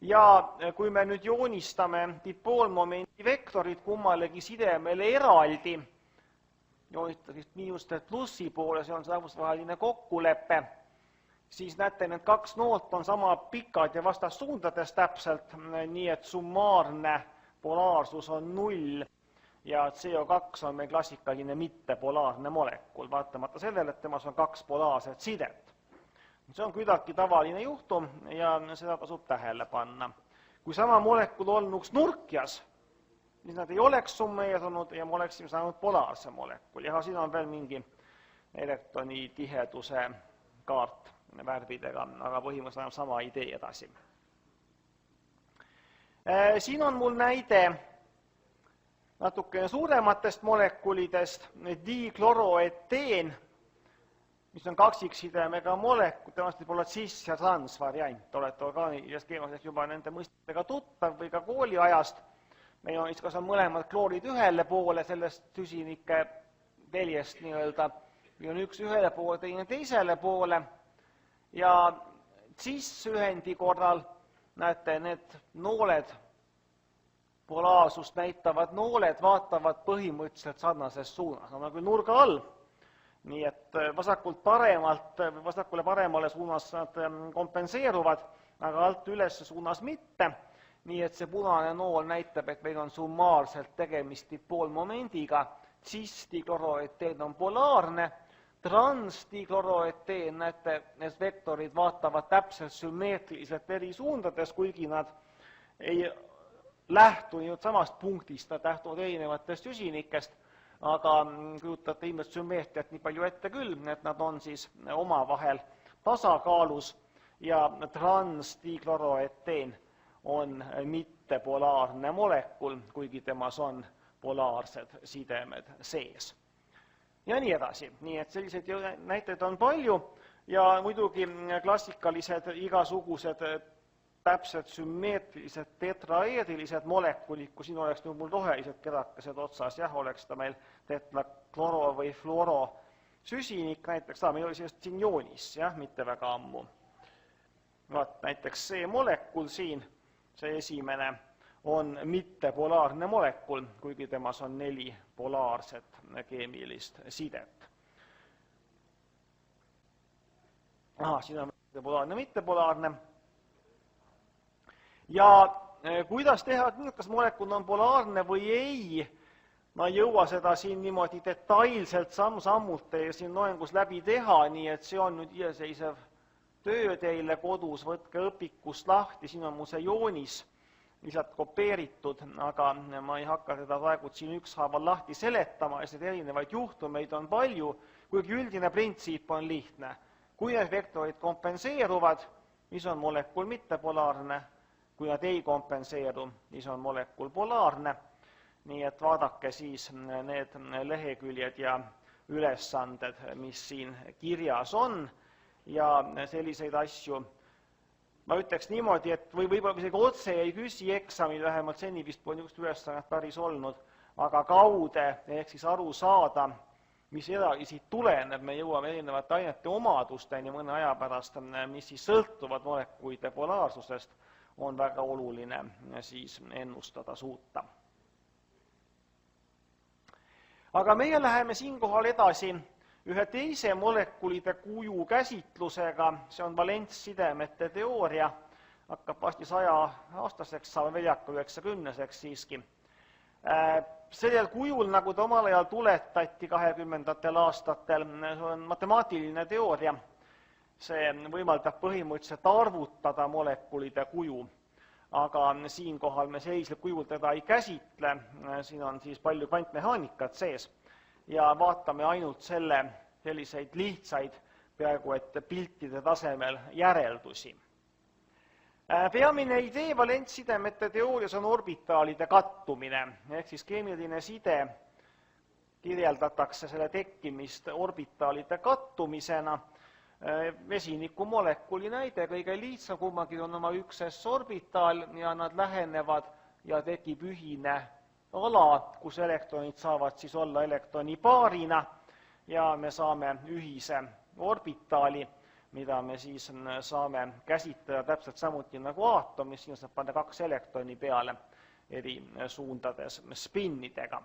Ja kui me nüüd joonistame dipoolmomendi vektorid kummalegi sidemele eraldi, joonistada miinustelt plussi poole, see on see rahvusvaheline kokkulepe, siis näete, need kaks noolt on sama pikad ja vastassuundades täpselt, nii et summaarne polaarsus on 0 ja CO2 on meil klassikaline mittepolaarne molekul, vaatamata sellele, et temas on kaks polaarset sidet. See on kuidagi tavaline juhtum ja seda tasub tähele panna. Kui sama molekul olnuks nurkjas, siis nad ei oleks summeerunud ja me oleksime saanud polaarse molekul. Ja siin on veel mingi elektroni tiheduse kaart värvidega, aga põhimõtteliselt sama idee edasi. Siin on mul näide natukene suurematest molekulidest, dikloroeteen, mis on kaksiksidemega molekul, temast võib olla cis- ja transvariant, olete orgaanilisest keemiast juba nende mõistetega tuttav või ka kooliajast. Meil on kas on mõlemad kloorid ühele poole sellest süsinike teljest nii-öelda, või on üks ühele poole, teine teisele poole. Ja cis-ühendi korral näete, need nooled, polaarsust näitavad nooled vaatavad põhimõtteliselt sarnases suunas, on nagu nurga all. Nii et vasakule paremale suunas nad kompenseeruvad, aga alt üles suunas mitte. Nii et see punane nool näitab, et meil on summaarselt tegemist dipoolmomendiga. Cis-dikloroeteen on polaarne, trans-dikloroeteen, näete, need vektorid vaatavad täpselt sümmeetriliselt eri suundades, kuigi nad ei lähtu samast punktist, nad lähtuvad erinevatest süsinikest, aga kujutate ilmselt sümmeetriat nii palju ette küll, et nad on siis omavahel tasakaalus ja trans-dikloroeteen on mittepolaarne molekul, kuigi temas on polaarsed sidemed sees. Ja nii edasi. Nii et selliseid näiteid on palju ja muidugi klassikalised igasugused täpselt sümmeetrilised tetraeerilised molekulid, kui siin oleks mul rohelised kedakesed otsas, jah, oleks ta meil tetrakloro või fluoro süsinik, näiteks meil oli sellest siin joonis, jah, mitte väga ammu. Näiteks see molekul siin, see esimene, on mittepolaarne molekul, kuigi temas on 4 polaarset keemilist sidet. Siin on polaarne, mittepolaarne. Ja kuidas teha, kas molekul on polaarne või ei, ma ei jõua seda siin niimoodi detailselt samm-sammult teie siin loengus läbi teha, nii et see on nüüd iseseisev töö teile kodus, võtke õpikust lahti, siin on mu see joonis lihtsalt kopeeritud, aga ma ei hakka seda praegu siin ükshaaval lahti seletama, ja seda erinevaid juhtumeid on palju, kuigi üldine printsiip on lihtne. Kui need vektorid kompenseeruvad, siis on molekul mittepolaarne, kui nad ei kompenseeru, siis on molekul polaarne. Nii et vaadake siis need leheküljed ja ülesanded, mis siin kirjas on, ja selliseid asju. Ma ütleks niimoodi, et võib-olla isegi otse ei küsi eksamil, vähemalt seni vist pole niisugust ülesannet päris olnud, aga kaude ehk siis aru saada, mis edasi siit tuleneb, me jõuame erinevate ainete omadusteni mõne aja pärast, mis siis sõltuvad molekulide polaarsusest, on väga oluline siis ennustada suuta. Aga meie läheme siinkohal edasi ühe teise molekulide kuju käsitlusega, see on valentssidemete teooria, hakkab vasti 100-aastaseks, saame veljaka 90-seks siiski. Sellel kujul, nagu ta omal ajal tuletati 20. aastatel, see on matemaatiline teooria, see võimaldab põhimõtteliselt arvutada molekulide kuju, aga siinkohal me sellisel kujul teda ei käsitle, siin on siis palju kvantmehaanikat sees. Ja vaatame ainult selliseid lihtsaid, peaaegu et piltide tasemel järeldusi. Peamine idee valentssidemete teoorias on orbitaalide kattumine, ehk siis keemiline side kirjeldatakse selle tekkimist orbitaalide kattumisena. vesinikumolekuli näide, kõige lihtsam, kummagi on oma üks s-orbitaal ja nad lähenevad ja tekib ühine ala, kus elektronid saavad siis olla elektronipaarina ja me saame ühise orbitaali, mida me siis saame käsitleda täpselt samuti nagu aatomis, siin saab panna 2 elektroni peale eri suundades spinnidega.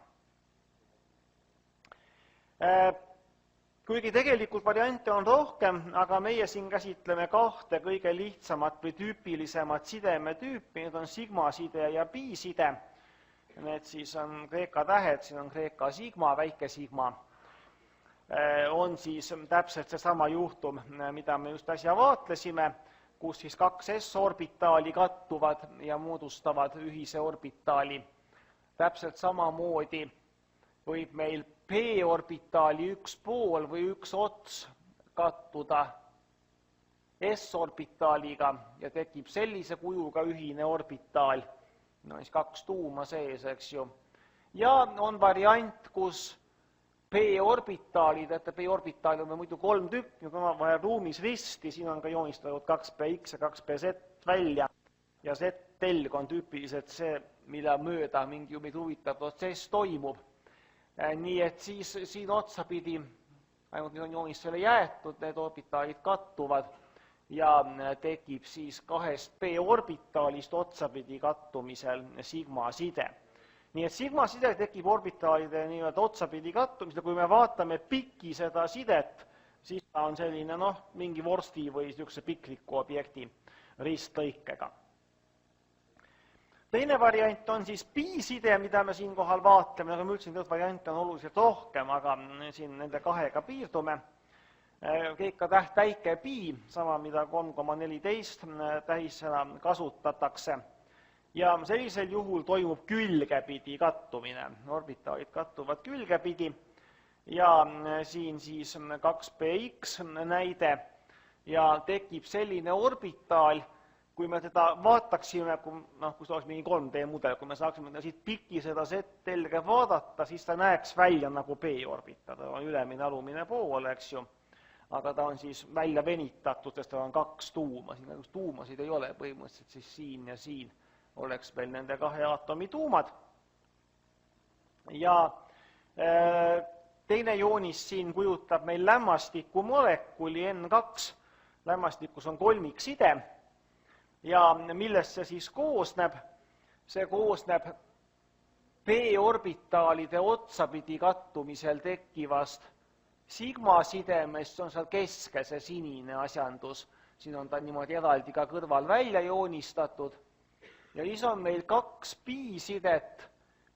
Kuigi tegelikult variante on rohkem, aga meie siin käsitleme 2 kõige lihtsamat või tüüpilisemat sidemetüüpi, need on sigma-side ja pi-side. Need siis on kreeka tähed, siin on kreeka sigma, väike sigma. On siis täpselt seesama juhtum, mida me just äsja vaatlesime, kus siis 2 s-orbitaali kattuvad ja moodustavad ühise orbitaali. Täpselt samamoodi võib meil p-orbitaali üks pool või üks ots kattuda s-orbitaaliga ja tekib sellise kujuga ühine orbitaal, no siis 2 tuuma sees, eks ju. Ja on variant, kus p-orbitaalid, et p-orbitaali on muidu 3 tükki, omavahel ruumis risti, siin on ka joonistatud 2px ja 2pz välja ja z-telg on tüüpiliselt see, mille mööda mingi huvitav protsess toimub. Nii et siis siin otsapidi, ainult nüüd on joonistusele jäetud, need orbitaalid kattuvad ja tekib siis 2 p-orbitaalist otsapidi kattumisel sigma-side. Nii et sigma-side tekib orbitaalide nii-öelda otsapidi kattumisel, kui me vaatame pikki seda sidet, siis ta on selline mingi vorsti või niisuguse pikliku objekti ristlõikega. Teine variant on siis pi-side, mida me siinkohal vaatleme, nagu ma ütlesin, neid variante on oluliselt rohkem, aga siin nende 2-ga piirdume. Kreeka täht väike pi, sama mida 3,14 tähissõna kasutatakse. Ja sellisel juhul toimub külgepidi kattumine. Orbitaalid kattuvad külgepidi ja siin siis 2px näide ja tekib selline orbitaal, kui me teda vaataksime, kui see oleks mingi 3D-mudel, kui me saaksime siit piki seda z-telge vaadata, siis ta näeks välja nagu p-orbitaal, ta on ülemine, alumine pool, eks ju. Aga ta on siis välja venitatud, sest ta on 2 tuuma, siin tuumasid ei ole põhimõtteliselt, siis siin ja siin oleks meil nende 2 aatomi tuumad. Ja teine joonis siin kujutab meil lämmastikumolekuli N2, lämmastikus on kolmikside ja millest see siis koosneb? See koosneb p-orbitaalide otsapidi kattumisel tekkivast sigma-sidemest, see on seal keskel see sinine asjandus, siin on ta niimoodi eraldi ka kõrval välja joonistatud. Ja siis on meil 2 pi-sidet,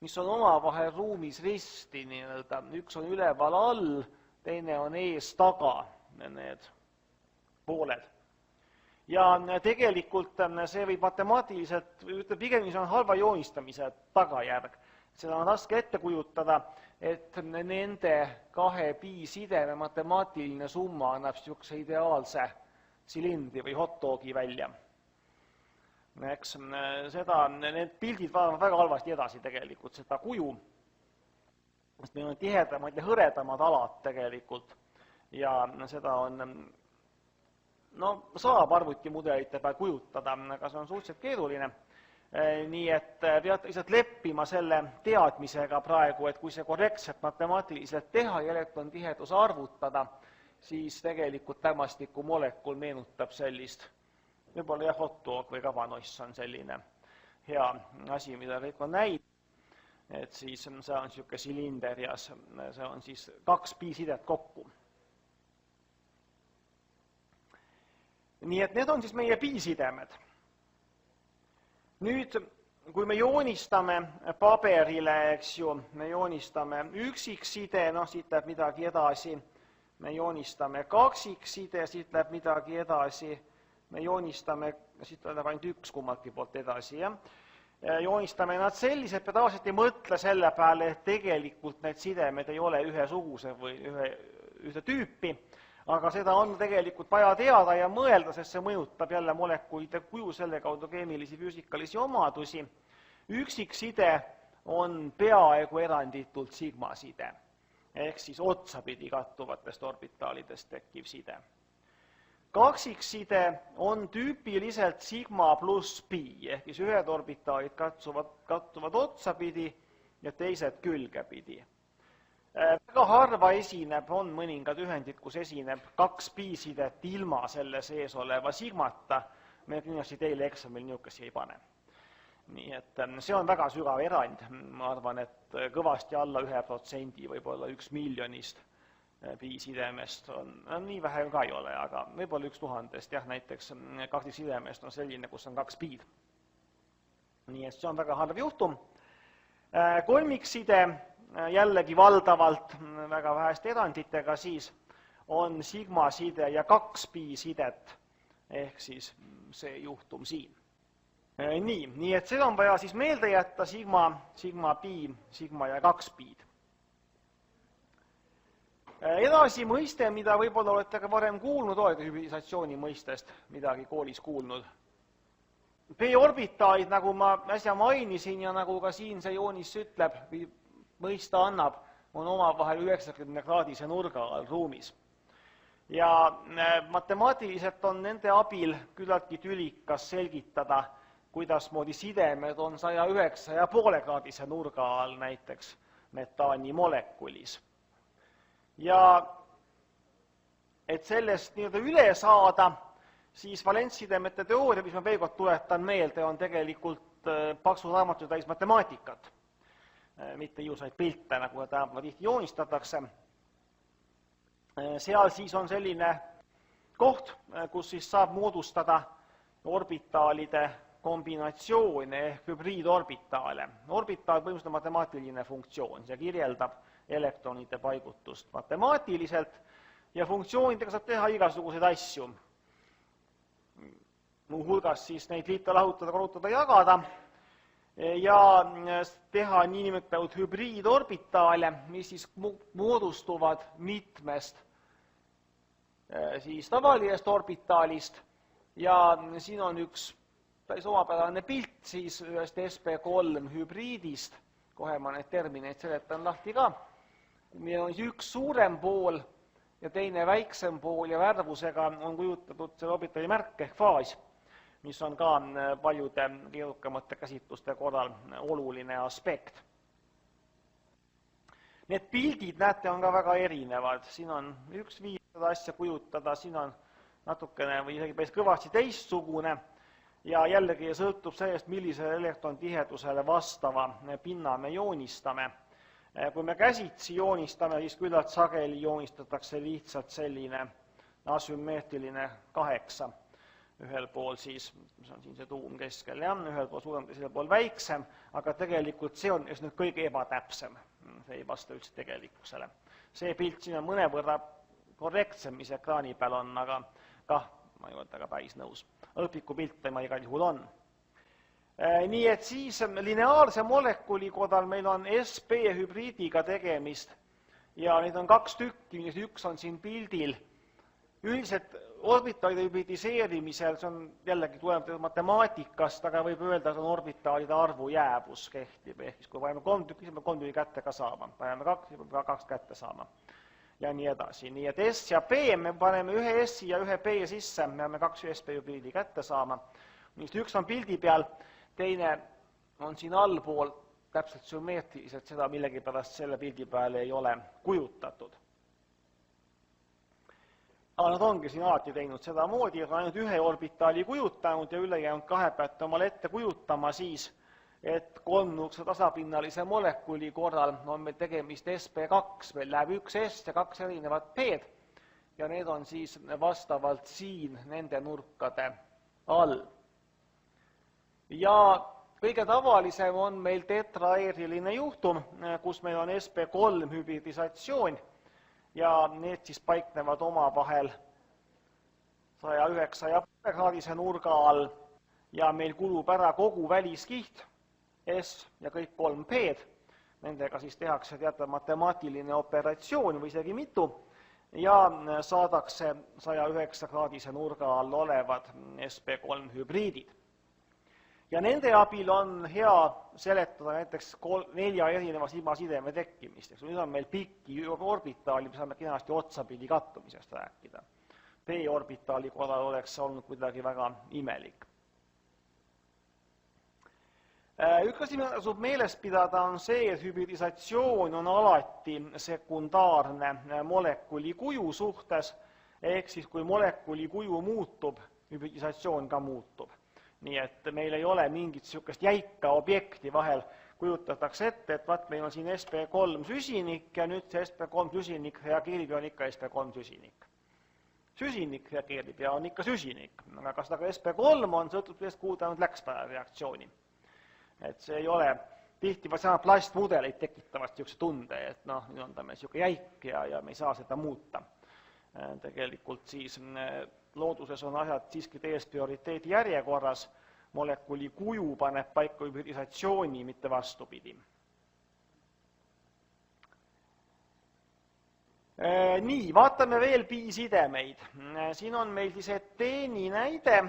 mis on omavahel ruumis risti, nii-öelda. Üks on üleval all, teine on ees taga, need pooled. Ja tegelikult see võib matemaatiliselt, pigem see on halva joonistamise tagajärg. Seda on raske ette kujutada, et nende 2 pi-sideme matemaatiline summa annab niisuguse ideaalse silindri või hot-dogi välja. Eks seda, need pildid vaatavad väga halvasti edasi tegelikult, seda kuju, sest meil on tihedamad ja hõredamad alad tegelikult ja seda on, saab arvutimudelite peal kujutada, aga see on suhteliselt keeruline. Nii et peate lihtsalt leppima selle teadmisega praegu, et kui see korrektselt matemaatiliselt teha ja elektrontiheduse arvutada, siis tegelikult lämmastikumolekul meenutab sellist, võib-olla hot-dog või kabanoss on selline hea asi, mida kõik on näinud. Et siis see on niisugune silinder ja see on siis 2 pi-sidet kokku. Nii et need on siis meie pi-sidemed. Nüüd, kui me joonistame paberile, eks ju, me joonistame üksikside, siit läheb midagi edasi, me joonistame kaksikside, siit läheb midagi edasi, me joonistame, siit läheb ainult üks kummaki poolt edasi, jah. Joonistame nad sellised, me tavaliselt ei mõtle selle peale, et tegelikult need sidemed ei ole ühesuguse või ühte tüüpi, aga seda on tegelikult vaja teada ja mõelda, sest see mõjutab jälle molekulide kuju, selle kaudu keemilisi, füüsikalisi omadusi. Üksikside on peaaegu eranditult sigma-side, ehk siis otsapidi kattuvatest orbitaalidest tekkiv side. Kaksikside on tüüpiliselt sigma pluss pi, ehk siis ühed orbitaalid kattuvad otsapidi ja teised külgepidi. Väga harva esineb, on mõningad ühendid, kus esineb 2 pi-sidet ilma selle sees oleva sigmata, me kindlasti teile eksamil niisugust ei pane. Nii et see on väga sügav erand, ma arvan, et kõvasti alla 1%, võib-olla 1 miljonist pi-sidemest on, nii vähe ka ei ole, aga võib-olla 1000-st, jah, näiteks kaksiksidemest on selline, kus on 2 pi-d. Nii et see on väga harv juhtum. Kolmikside jällegi valdavalt, väga väheste eranditega siis, on sigma-side ja 2 pi-sidet, ehk siis see juhtum siin. Nii et seda on vaja siis meelde jätta, sigma pi, sigma ja 2 pi-d. Edasi mõiste, mida võib-olla olete ka varem kuulnud, olete hübridisatsiooni mõistest midagi koolis kuulnud. P-orbitaalid, nagu ma äsja mainisin ja nagu ka siin see joonis ütleb, mõista annab, on omavahel 90-kraadise nurga all ruumis. Ja matemaatiliselt on nende abil küllaltki tülikas selgitada, kuidasmoodi sidemed on 109,5-kraadise nurga all näiteks metaani molekulis. Ja et sellest üle saada, siis valentsidemete teooria, mis ma veel kord tuletan meelde, on tegelikult paksu raamatu täis matemaatikat, mitte ilusaid pilte, nagu tänapäeval tihti joonistatakse. Seal siis on selline koht, kus siis saab moodustada orbitaalide kombinatsioone ehk hübriidorbitaale. Orbitaal põhimõtteliselt on matemaatiline funktsioon, see kirjeldab elektronide paigutust matemaatiliselt ja funktsioonidega saab teha igasuguseid asju. Muu hulgas siis neid liita, lahutada, korrutada, jagada ja teha niinimetatud hübriidorbitaale, mis siis moodustuvad mitmest siis tavalisest orbitaalist ja siin on üks päris omapärane pilt siis ühest sp3 hübriidist, kohe ma need termineid seletan lahti ka. Meil on üks suurem pool ja teine väiksem pool ja värvusega on kujutatud selle orbitaali märk ehk faas, mis on ka paljude keerukamate käsitluste korral oluline aspekt. Need pildid, näete, on ka väga erinevad. Siin on üks viis seda asja kujutada, siin on natukene või isegi päris kõvasti teistsugune ja jällegi sõltub sellest, millisele elektrontihedusele vastava pinna me joonistame. Kui me käsitsi joonistame, siis küllalt sageli joonistatakse lihtsalt selline asümmeetriline 8. Ühel pool siis, mis on siin see tuum keskel, ühel pool suurem, teisel pool väiksem, aga tegelikult see on just nüüd kõige ebatäpsem. See ei vasta üldse tegelikkusele. See pilt siin on mõnevõrra korrektsem, mis ekraani peal on, aga kah, ma ei ole temaga päris nõus. Õpiku pilt tema igal juhul on. Nii et siis lineaarse molekuli kodal meil on sp-hübriidiga tegemist ja neid on 2 tükki, üks on siin pildil. Üldiselt orbitaalide hübridiseerimisel, see on jällegi tuleb matemaatikast, aga võib öelda, et on orbitaalide arvu jäävus kehtib, ehk siis kui paneme 3 tükki, siis me 3 tükki kätte ka saama, paneme 2, siis me 2 kätte saama ja nii edasi. Nii et S ja P, me paneme ühe S ja ühe P sisse, me peame 2 sp-hübriidi kätte saama. Üks on pildi peal, teine on siin allpool täpselt sümmeetriliselt, seda millegipärast selle pildi peal ei ole kujutatud. Aga nad ongi siin alati teinud seda moodi, et on ainult ühe orbitaali kujutanud ja ülejäänud 2 peate omale ette kujutama siis, et kolmnurkse tasapinnalise molekuli korral on meil tegemist sp2, meil läheb 1 S ja 2 erinevat P-d ja need on siis vastavalt siin nende nurkade all. Ja kõige tavalisem on meil tetraeeriline juhtum, kus meil on sp3 hübridisatsioon ja need siis paiknevad omavahel 109,5-kraadise nurga all ja meil kulub ära kogu väliskiht S ja kõik 3 P-d. Nendega siis tehakse teatav matemaatiline operatsioon või isegi mitu ja saadakse 109-kraadise nurga all olevad sp3 hübriidid. Ja nende abil on hea seletada näiteks 4 erineva sigma-sideme tekkimist. Nüüd on meil pikki orbitaali, me saame kenasti otsapidi kattumisest rääkida. p-orbitaali korral oleks olnud kuidagi väga imelik. Üks asi, mida tasub meeles pidada, on see, et hübridisatsioon on alati sekundaarne molekuli kuju suhtes, ehk siis kui molekuli kuju muutub, hübridisatsioon ka muutub. Nii et meil ei ole mingit niisugust jäika objekti vahel, kujutatakse ette, et vaat meil on siin sp3 süsinik ja nüüd see sp3 süsinik reageerib ja on ikka sp3 süsinik. Süsinik reageerib ja on ikka süsinik, aga kas ta ka sp3 on, sõltub sellest, kuhu ta nüüd läks pärast reaktsiooni. Et see ei ole, tihti plastmudeleid tekitavad niisuguse tunde, et nüüd on ta meil niisugune jäik ja me ei saa seda muuta. Tegelikult siis looduses on asjad siiski täiesti prioriteedi järjekorras, molekuli kuju paneb paika hübridisatsiooni, mitte vastupidi. Nii, vaatame veel pi-sidemeid. Siin on meil siis eteeni näide.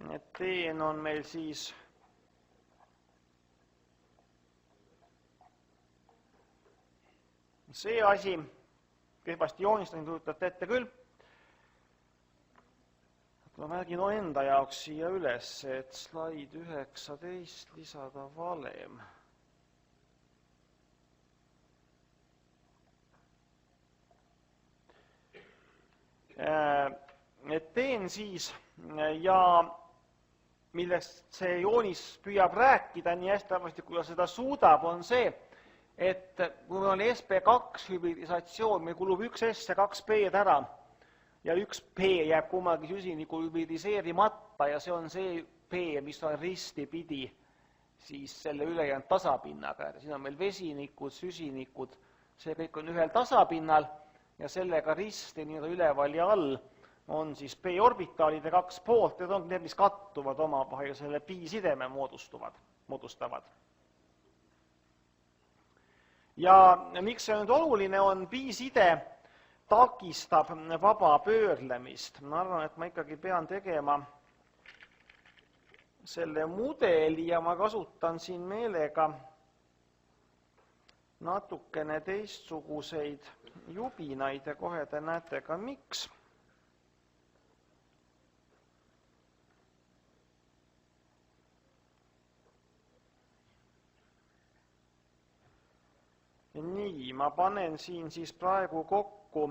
Eteen on meil siis see asi, kehvasti joonistan, kujutate ette küll. Ma märgin enda jaoks siia üles, et slaid 19 lisada valem. Eteen siis ja millest see joonis püüab rääkida nii hästi arvasti, kui ta seda suudab, on see, et kui meil on sp2 hübridisatsioon, meil kulub üks S ja 2 P-d ära ja üks P jääb kummagi süsiniku hübridiseerimata ja see on see P, mis on ristipidi siis selle ülejäänud tasapinnaga. Siin on meil vesinikud, süsinikud, see kõik on ühel tasapinnal ja sellega risti nii üleval ja all on siis p-orbitaalide 2 poolt, need on need, mis kattuvad omavahel ja selle pi-sideme moodustavad. Ja miks see nüüd oluline on, pi-side takistab vaba pöörlemist. Ma arvan, et ma ikkagi pean tegema selle mudeli ja ma kasutan siin meelega natukene teistsuguseid jubinaid ja kohe te näete ka miks. Nii, ma panen siin siis praegu kokku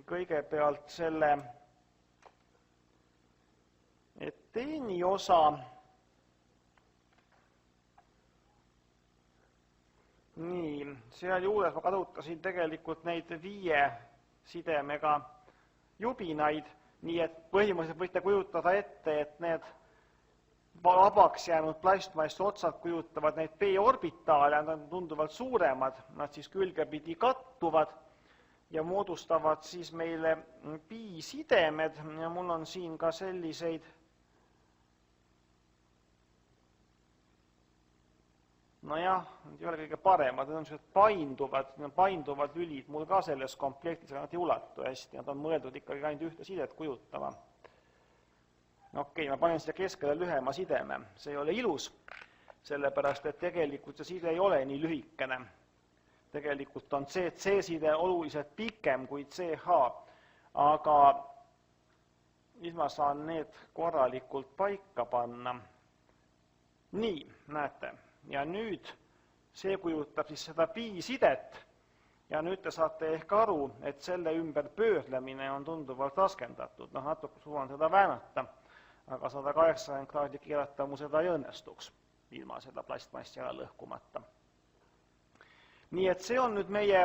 kõigepealt selle eteeni osa. Nii, sealjuures ma kasutasin tegelikult neid 5 sidemega jubinaid, nii et põhimõtteliselt võite kujutada ette, et need vabaks jäänud plastmassi otsad kujutavad neid p-orbitaale, nad on tunduvalt suuremad, nad siis külgepidi kattuvad ja moodustavad siis meile pi-sidemed ja mul on siin ka selliseid nojah, need ei ole kõige paremad, need on painduvad lülid mul ka selles komplektis, aga nad ei ulatu hästi, nad on mõeldud ikkagi ainult ühte sidet kujutama. Okei, ma panen siia keskele lühema sideme, see ei ole ilus, sellepärast et tegelikult see side ei ole nii lühikene. Tegelikult on C-side oluliselt pikem kui CH, aga siis ma saan need korralikult paika panna. Nii, näete. Ja nüüd see kujutab siis seda pi-sidet ja nüüd te saate ehk aru, et selle ümber pöörlemine on tunduvalt raskendatud. Natuke suudan seda väänata, aga 180 kraadi keerata mu seda ei õnnestuks ilma seda plastmassi ära lõhkumata. Nii et see on nüüd meie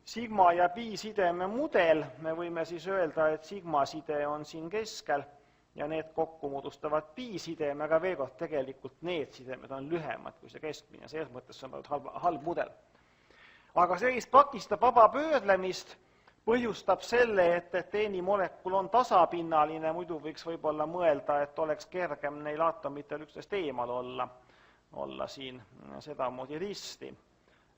sigma ja pi-sideme mudel. Me võime siis öelda, et sigma-side on siin keskel ja need kokku moodustavad pi-sideme, aga veel kord tegelikult need sidemed on lühemad kui see keskmine, selles mõttes see on halb mudel. Aga sellist takistab vaba pöörlemist, põhjustab selle, et eteeni molekul on tasapinnaline, muidu võiks võib-olla mõelda, et oleks kergem neil aatomitel üksteist eemal olla siin sedamoodi risti.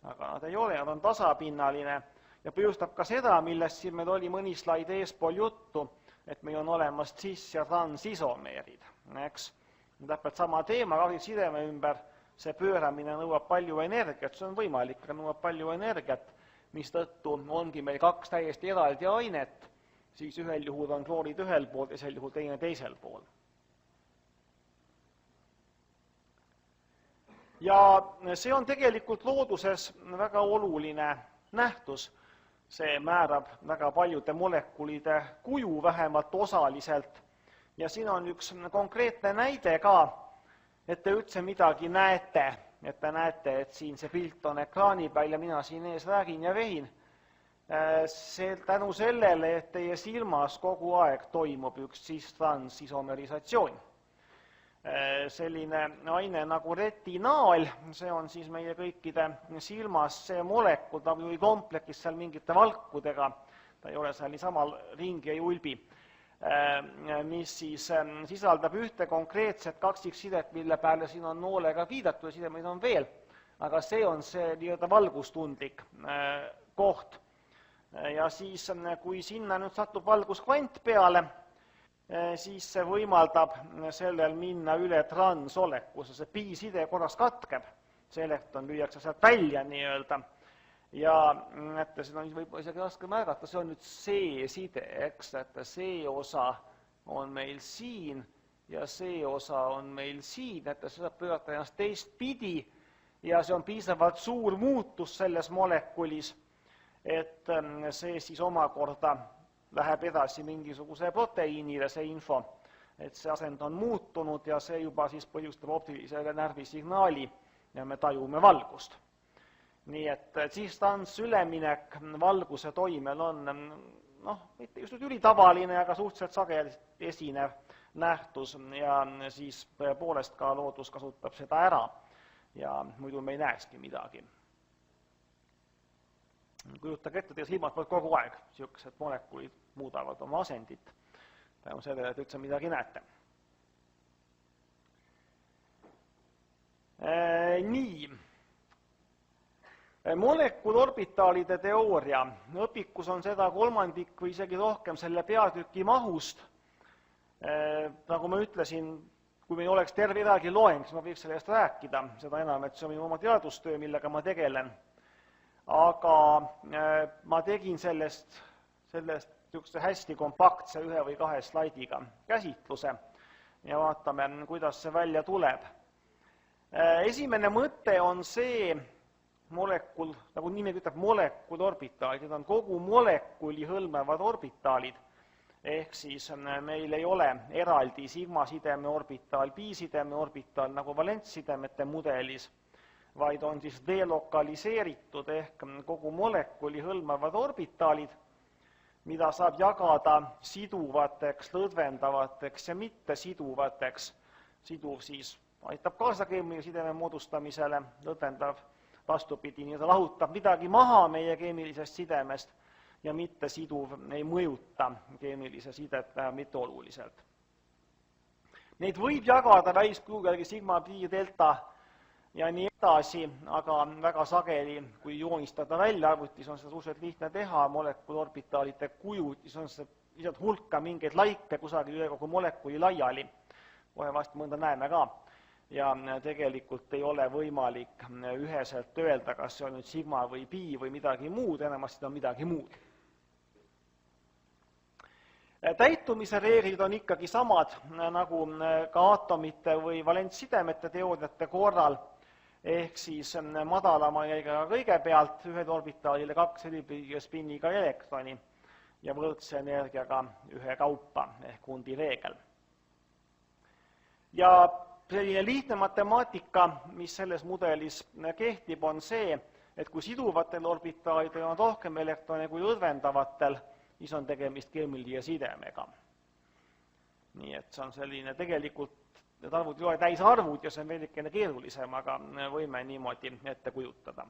Aga nad ei ole, nad on tasapinnaline ja põhjustab ka seda, millest siin meil oli mõni slaid eespool juttu, et meil on olemas cis- ja transisomeerid. Täpselt sama teema, sideme ümber, see pööramine nõuab palju energiat, see on võimalik, aga nõuab palju energiat, mistõttu ongi meil kaks täiesti eraldi ainet, siis ühel juhul on kloorid ühel pool, teisel juhul teisel pool. Ja see on tegelikult looduses väga oluline nähtus. See määrab väga paljude molekulide kuju, vähemalt osaliselt. Ja siin on üks konkreetne näide ka, et te üldse midagi näete, et te näete, et siin see pilt on ekraani peal ja mina siin ees räägin ja vehin. Tänu sellele, et teie silmas kogu aeg toimub üks cis-trans-isomerisatsioon. Selline aine nagu retinaal, see on siis meie kõikide silmas see molekul, ta või komplektis seal mingite valkudega, ta ei ole seal niisama ringi ei ulbi, mis siis sisaldab ühte konkreetset kaksiksidet, mille peale siin on noolega viidatud, sidemeid on veel, aga see on see nii-öelda valgustundlik koht. Ja siis, kui sinna nüüd satub valguskvant peale, siis see võimaldab sellel minna üle transolekusse, see pi-side korras katkeb, see elektron lüüakse sealt välja nii-öelda. Ja et seda on võib isegi raske märgata, see on nüüd C-side, eks, et see osa on meil siin ja see osa on meil siin, et see saab pöörata ennast teistpidi ja see on piisavalt suur muutus selles molekulis, et see siis omakorda läheb edasi mingisuguse proteiinile see info, et see asend on muutunud ja see juba siis põhjustab optilisele närvisignaali ja me tajume valgust. Nii et cis-trans üleminek valguse toimel on, mitte just ülitavaline, aga suhteliselt sageli esinev nähtus ja siis poolest ka loodus kasutab seda ära ja muidu me ei näekski midagi. Kujutage ette, teie silmad võivad kogu aeg, niisugused molekulid muudavad oma asendit, tänu sellele, et üldse midagi näete. Nii, molekulorbitaalide teooria, õpikus on seda kolmandik või isegi rohkem selle peatüki mahust. Nagu ma ütlesin, kui meil oleks terve eraldi loeng, siis ma võiks sellest rääkida, seda enam, et see on minu oma teadustöö, millega ma tegelen. Aga ma tegin sellest hästi kompaktse 1 või 2 slaidiga käsitluse ja vaatame, kuidas see välja tuleb. Esimene mõte on see molekul, nagu nimegi ütleb, molekulorbitaalid, need on kogu molekuli hõlmavad orbitaalid, ehk siis meil ei ole eraldi sigma-sideme orbitaal, pi-sideme orbitaal nagu valentsidemete mudelis, vaid on siis delokaliseeritud ehk kogu molekuli hõlmavad orbitaalid, mida saab jagada siduvateks, lõdvendavateks ja mittesiduvateks. Siduv siis aitab kaasa keemilise sideme moodustamisele, lõdvendav vastupidi, nii ta lahutab midagi maha meie keemilisest sidemest ja mittesiduv ei mõjuta keemilise sidet mitte oluliselt. Neid võib jagada väliskujuga sigma, pi, delta ja nii edasi, aga väga sageli, kui joonistada välja arvutis, on seda suhteliselt lihtne teha, molekulorbitaalide kujud, siis on see lihtsalt hulka mingeid laike kusagil üle kogu molekuli laiali. Kohe vast mõnda näeme ka. Ja tegelikult ei ole võimalik üheselt öelda, kas see on nüüd sigma või pi või midagi muud, enamasti on midagi muud. Täitumise reeglid on ikkagi samad nagu ka aatomite või valentsidemete teooriate korral, ehk siis madalama energiaga kõigepealt ühele orbitaalile 2 helipüüdja spinniga elektroni ja võrdse energiaga ühe kaupa ehk Hundi reegel. Ja selline lihtne matemaatika, mis selles mudelis kehtib, on see, et kui siduvatel orbitaalidel on rohkem elektrone kui lõdvendavatel, siis on tegemist keemilise sidemega. Nii et see on selline tegelikult, need arvud ei ole täisarvud ja see on veidikene keerulisem, aga võime niimoodi ette kujutada.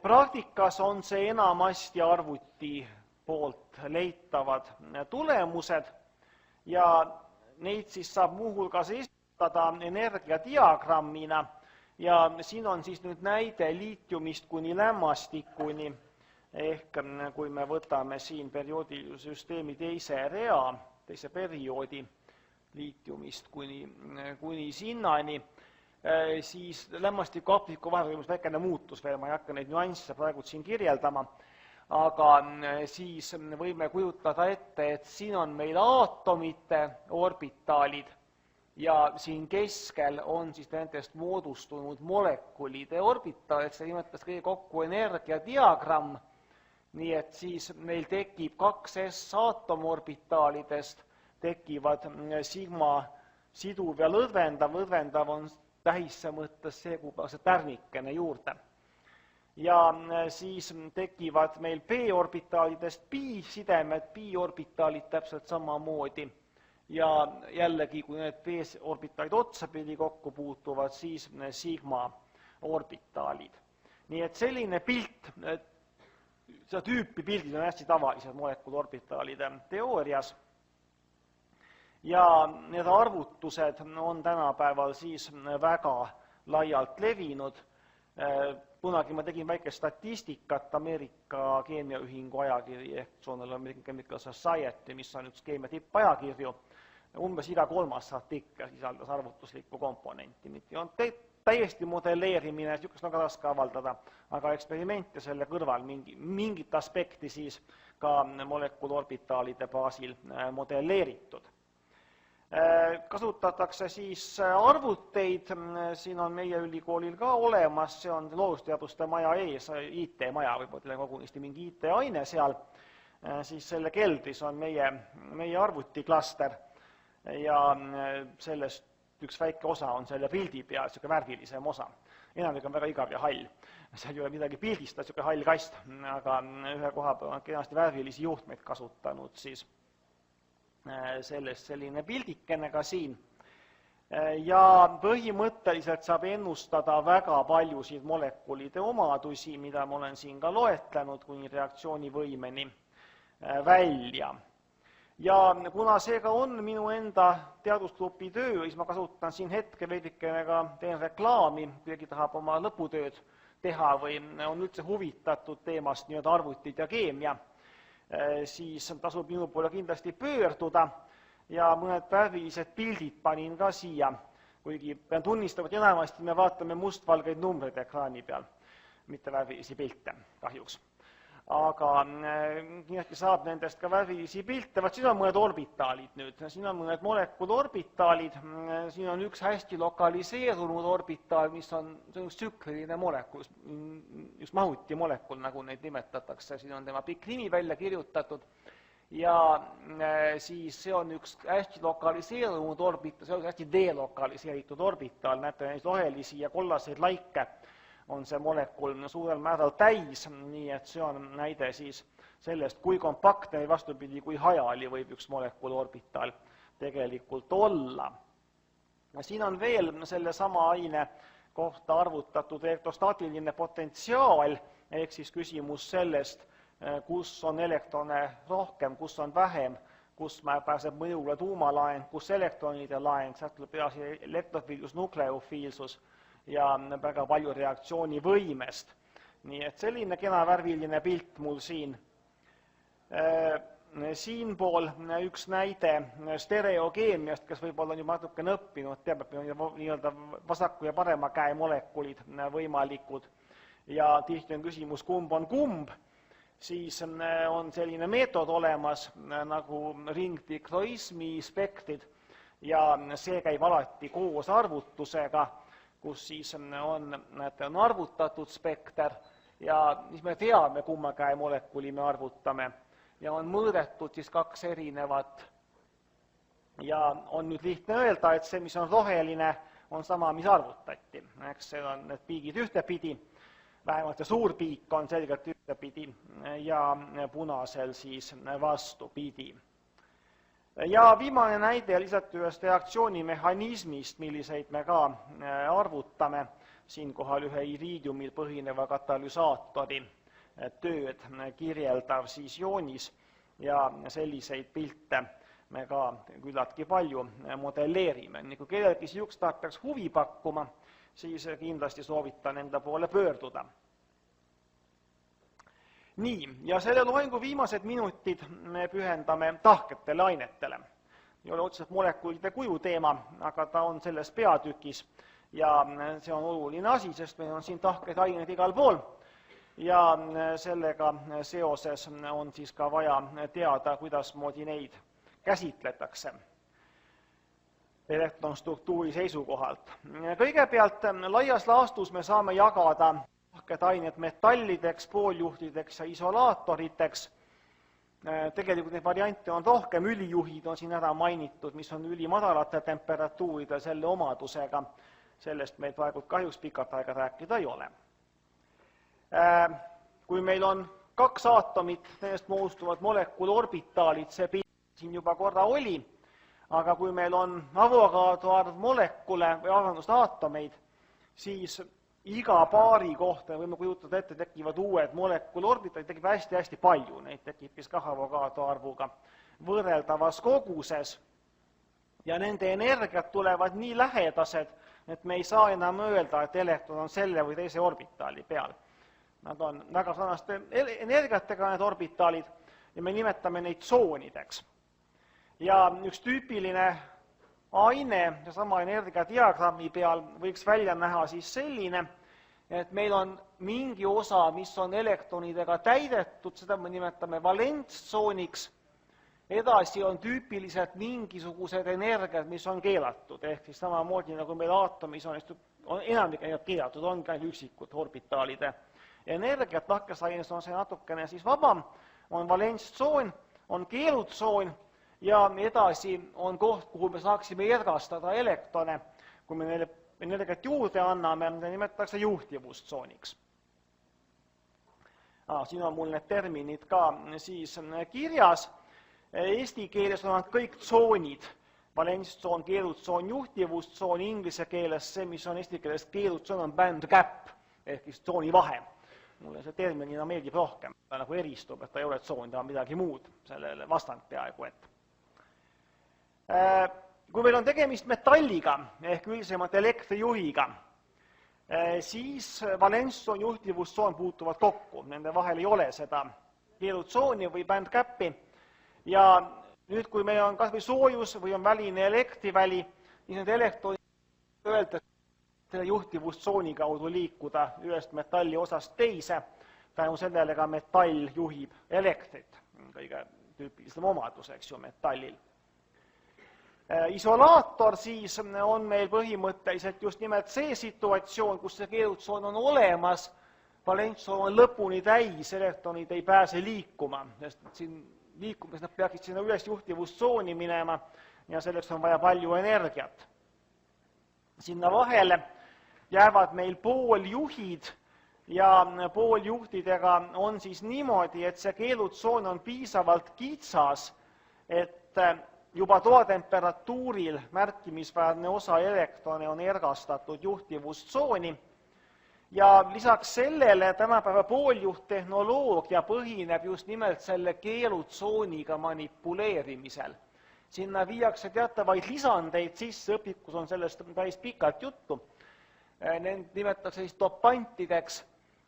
Praktikas on see enamasti arvuti poolt leitavad tulemused ja neid siis saab muuhulgas esitada energiadiagrammina ja siin on siis nüüd näide liitiumist kuni lämmastikuni, ehk kui me võtame siin perioodisüsteemi teise rea, teise perioodi liitiumist kuni sinnani, siis lämmastikuhapniku vahel toimus väikene muutus veel, ma ei hakka neid nüansse praegu siin kirjeldama, aga siis võime kujutada ette, et siin on meil aatomite orbitaalid ja siin keskel on siis nendest moodustunud molekulide orbitaalid, see nimetas kõige kokku energiadiagramm, nii et siis meil tekib 2s aatomoorbitaalidest, tekivad sigma siduv ja lõdvendav on tähisse mõttes see, kuhu see tärnikene juurde. Ja siis tekivad meil p-orbitaalidest pi-sidemed, pi-orbitaalid täpselt samamoodi. Ja jällegi, kui need p-orbitaalid otsapidi kokku puutuvad, siis sigma-orbitaalid. Nii et selline pilt, seda tüüpi pildid on hästi tavalised molekuluorbitaalide teoorias. Ja need arvutused on tänapäeval siis väga laialt levinud. Kunagi ma tegin väikest statistikat Ameerika keemiaühingu ajakiri ehk Journal of American Chemical Society, mis on üks keemia tippajakirju. Umbes iga 3. artikkel sisaldas arvutuslikku komponenti. Mitte on täiesti modelleerimine, niisugust on ka raske avaldada, aga eksperimente selle kõrval mingit aspekti siis ka molekuluorbitaalide baasil modelleeritud. Kasutatakse siis arvuteid, siin on meie ülikoolil ka olemas, see on loodusteaduste maja ees, IT-maja, võib-olla kogunisti mingi IT-aine seal, siis selle keldris on meie arvutiklaster ja sellest üks väike osa on selle pildi peal, niisugune värvilisem osa. Enamik on väga igav ja hall, seal ei ole midagi pildistada, niisugune hall kast, aga ühe koha peal on kenasti värvilisi juhtmeid kasutanud siis sellest selline pildikene ka siin. Ja põhimõtteliselt saab ennustada väga paljusid molekulide omadusi, mida ma olen siin ka loetlenud kuni reaktsioonivõimeni välja. Ja kuna see ka on minu enda teadusgrupi töö, siis ma kasutan siin hetke veidikene ka teen reklaami, kui keegi tahab oma lõputööd teha või on üldse huvitatud teemast nii-öelda arvutid ja keemia, siis tasub minu poole kindlasti pöörduda ja mõned värvilised pildid panin ka siia, kuigi pean tunnistama, et enamasti me vaatame mustvalgeid numbreid ekraani peal, mitte värvilisi pilte kahjuks. Aga kindlasti saab nendest ka värvilisi pilte, vaat siin on mõned orbitaalid nüüd, siin on mõned molekuluorbitaalid, siin on üks hästi lokaliseerunud orbitaal, mis on tsükliline molekul, just mahuti molekul, nagu neid nimetatakse, siin on tema pikk nimi välja kirjutatud ja siis see on üks hästi lokaliseerunud orbitaal, see on hästi delokaliseeritud orbitaal, näete neid rohelisi ja kollaseid laike, on see molekul suurel määral täis, nii et see on näide siis sellest, kui kompaktne või vastupidi, kui hajali võib üks molekuluorbitaal tegelikult olla. Siin on veel selle sama aine kohta arvutatud elektrostaatiline potentsiaal, ehk siis küsimus sellest, kus on elektrone rohkem, kus on vähem, kus pääseb mõjule tuumalaeng, kus elektronide laeng, sealt tuleb edasi elektrofiilsus, nukleofiilsus ja väga palju reaktsioonivõimest. Nii et selline kena värviline pilt mul siin. Siinpool üks näide stereokeemiast, kes võib-olla on juba natukene õppinud, teab, et meil on nii-öelda vasaku ja parema käe molekulid võimalikud ja tihti on küsimus, kumb on kumb, siis on selline meetod olemas nagu ringdikroismi spektrid ja see käib alati koos arvutusega, kus siis on arvutatud spekter ja siis me teame, kumma käe molekuli me arvutame ja on mõõdetud siis 2 erinevat ja on nüüd lihtne öelda, et see, mis on roheline, on sama, mis arvutati. Eks see on need piigid ühtepidi, vähemalt see suur piik on selgelt ühtepidi ja punasel siis vastupidi. Ja viimane näide lihtsalt ühest reaktsioonimehhanismist, milliseid me ka arvutame, siinkohal ühe iriidiumil põhineva katalüsaatori tööd kirjeldav siis joonis ja selliseid pilte me ka küllaltki palju modelleerime. Nii kui kellelgi siukest hakkaks huvi pakkuma, siis kindlasti soovitan enda poole pöörduda. Nii, ja selle loengu viimased minutid me pühendame tahketele ainetele. Ei ole otseselt molekulide kuju teema, aga ta on selles peatükis ja see on oluline asi, sest meil on siin tahkeid aineid igal pool ja sellega seoses on siis ka vaja teada, kuidasmoodi neid käsitletakse elektronstruktuuri seisukohalt. Kõigepealt laias laastus me saame jagada tahked ained metallideks, pooljuhtideks ja isolaatoriteks. Tegelikult neid variante on rohkem, ülijuhid on siin ära mainitud, mis on ülimadalate temperatuuride selle omadusega. Sellest meil praegu kahjuks pikalt aega rääkida ei ole. Kui meil on kaks aatomit, nendest moodustuvad molekul-orbitaalid, see pilt siin juba korra oli, aga kui meil on Avogadro arv molekule või aatomeid, siis iga paari kohta võime kujutada ette, tekivad uued molekul-orbitaalid, tekib hästi-hästi palju, neid tekib siis ka Avogadro arvuga võrreldavas koguses ja nende energiat tulevad nii lähedased, et me ei saa enam öelda, et elektron on selle või teise orbitaali peal. Nad on väga sarnaste energiatega, need orbitaalid, ja me nimetame neid tsoonideks. Ja üks tüüpiline aine ja sama energiadiagrammi peal võiks välja näha siis selline, et meil on mingi osa, mis on elektronidega täidetud, seda me nimetame valentstsooniks, edasi on tüüpiliselt mingisugused energiat, mis on keelatud, ehk siis samamoodi nagu meil aatomis on enamik keelatud, ongi ainult üksikud orbitaalide energiat, tahkesaines on see natukene siis vabam, on valentstsoon, on keelutsoon ja edasi on koht, kuhu me saaksime ergastada elektrone, kui me neile energiat juurde anname, mida nimetatakse juhtivustsooniks. Siin on mul need terminid ka siis kirjas. Eesti keeles on nad kõik tsoonid, valentstsoon, keelutsoon, juhtivustsoon, inglise keeles see, mis on eesti keeles keelutsoon, on band gap, ehk siis tsooni vahe. Mulle see terminina meeldib rohkem, ta nagu eristub, et ta ei ole tsoon, ta on midagi muud, sellele vastand peaaegu et. Kui meil on tegemist metalliga, ehk üldisemalt elektrijuhiga, siis valentstsoon, juhtivustsoon puutuvad kokku, nende vahel ei ole seda keelutsooni või band gap'i. Ja nüüd, kui meil on kas või soojus või on väline elektriväli, siis need elektronid öelda selle juhtivustsooni kaudu liikuda ühest metalli osast teise, tänu sellele ka metall juhib elektrit, kõige tüüpilisem omadus, eks ju, metallil. Isolaator siis on meil põhimõtteliselt just nimelt see situatsioon, kus see keelutsoon on olemas, valentstsoon on lõpuni täis, elektronid ei pääse liikuma, sest siin liikumis nad peaksid sinna üles juhtivustsooni minema ja selleks on vaja palju energiat. Sinna vahele jäävad meil pooljuhid ja pooljuhtidega on siis niimoodi, et see keelutsoon on piisavalt kitsas, et juba toatemperatuuril märkimisväärne osa elektrone on ergastatud juhtivustsooni. Ja lisaks sellele tänapäeva pooljuhttehnoloogia põhineb just nimelt selle keelutsooniga manipuleerimisel. Sinna viiakse teatavaid lisandeid sisse, õpikus on sellest päris pikalt juttu. Need nimetatakse siis dopantideks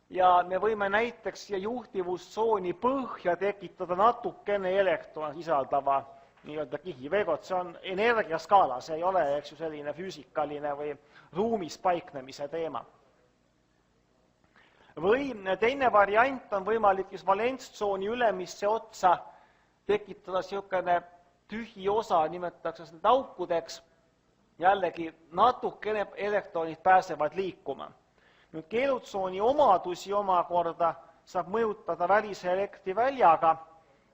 ja me võime näiteks siia juhtivustsooni põhja tekitada natukene elektrone sisaldava nii-öelda kihi. Veekord, see on energiaskaala, see ei ole eks ju selline füüsikaline või ruumis paiknemise teema. Või teine variant on võimalik valentstsooni ülemisse otsa tekitada niisugune tühi osa, nimetatakse seda aukudeks, jällegi natukene elektronid pääsevad liikuma. Nüüd keelutsooni omadusi omakorda saab mõjutada välise elektriväljaga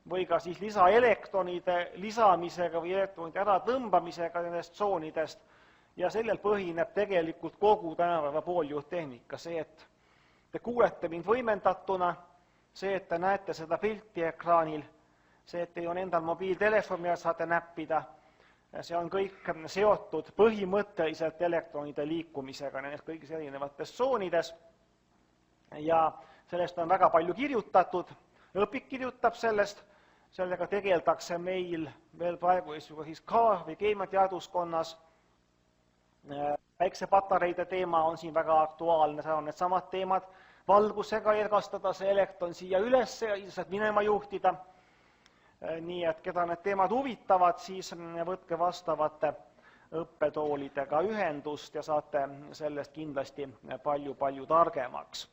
või ka siis lisaelektronide lisamisega või elektronide äratõmbamisega nendest tsoonidest ja sellel põhineb tegelikult kogu tänapäeva pooljuhttehnika, see, et te kuulete mind võimendatuna, see, et te näete seda pilti ekraanil, see, et teil on endal mobiiltelefon, mida saate näppida, see on kõik seotud põhimõtteliselt elektronide liikumisega nendes kõigis erinevates tsoonides ja sellest on väga palju kirjutatud, õpik kirjutab sellest, sellega tegeldakse meil veel praegu siis ka või keemiateaduskonnas. Päiksepatareide teema on siin väga aktuaalne, seal on need samad teemad, valgusega ergastada see elektron siia üles ja saab minema juhtida. Nii et keda need teemad huvitavad, siis võtke vastavate õppetoolidega ühendust ja saate sellest kindlasti palju-palju targemaks.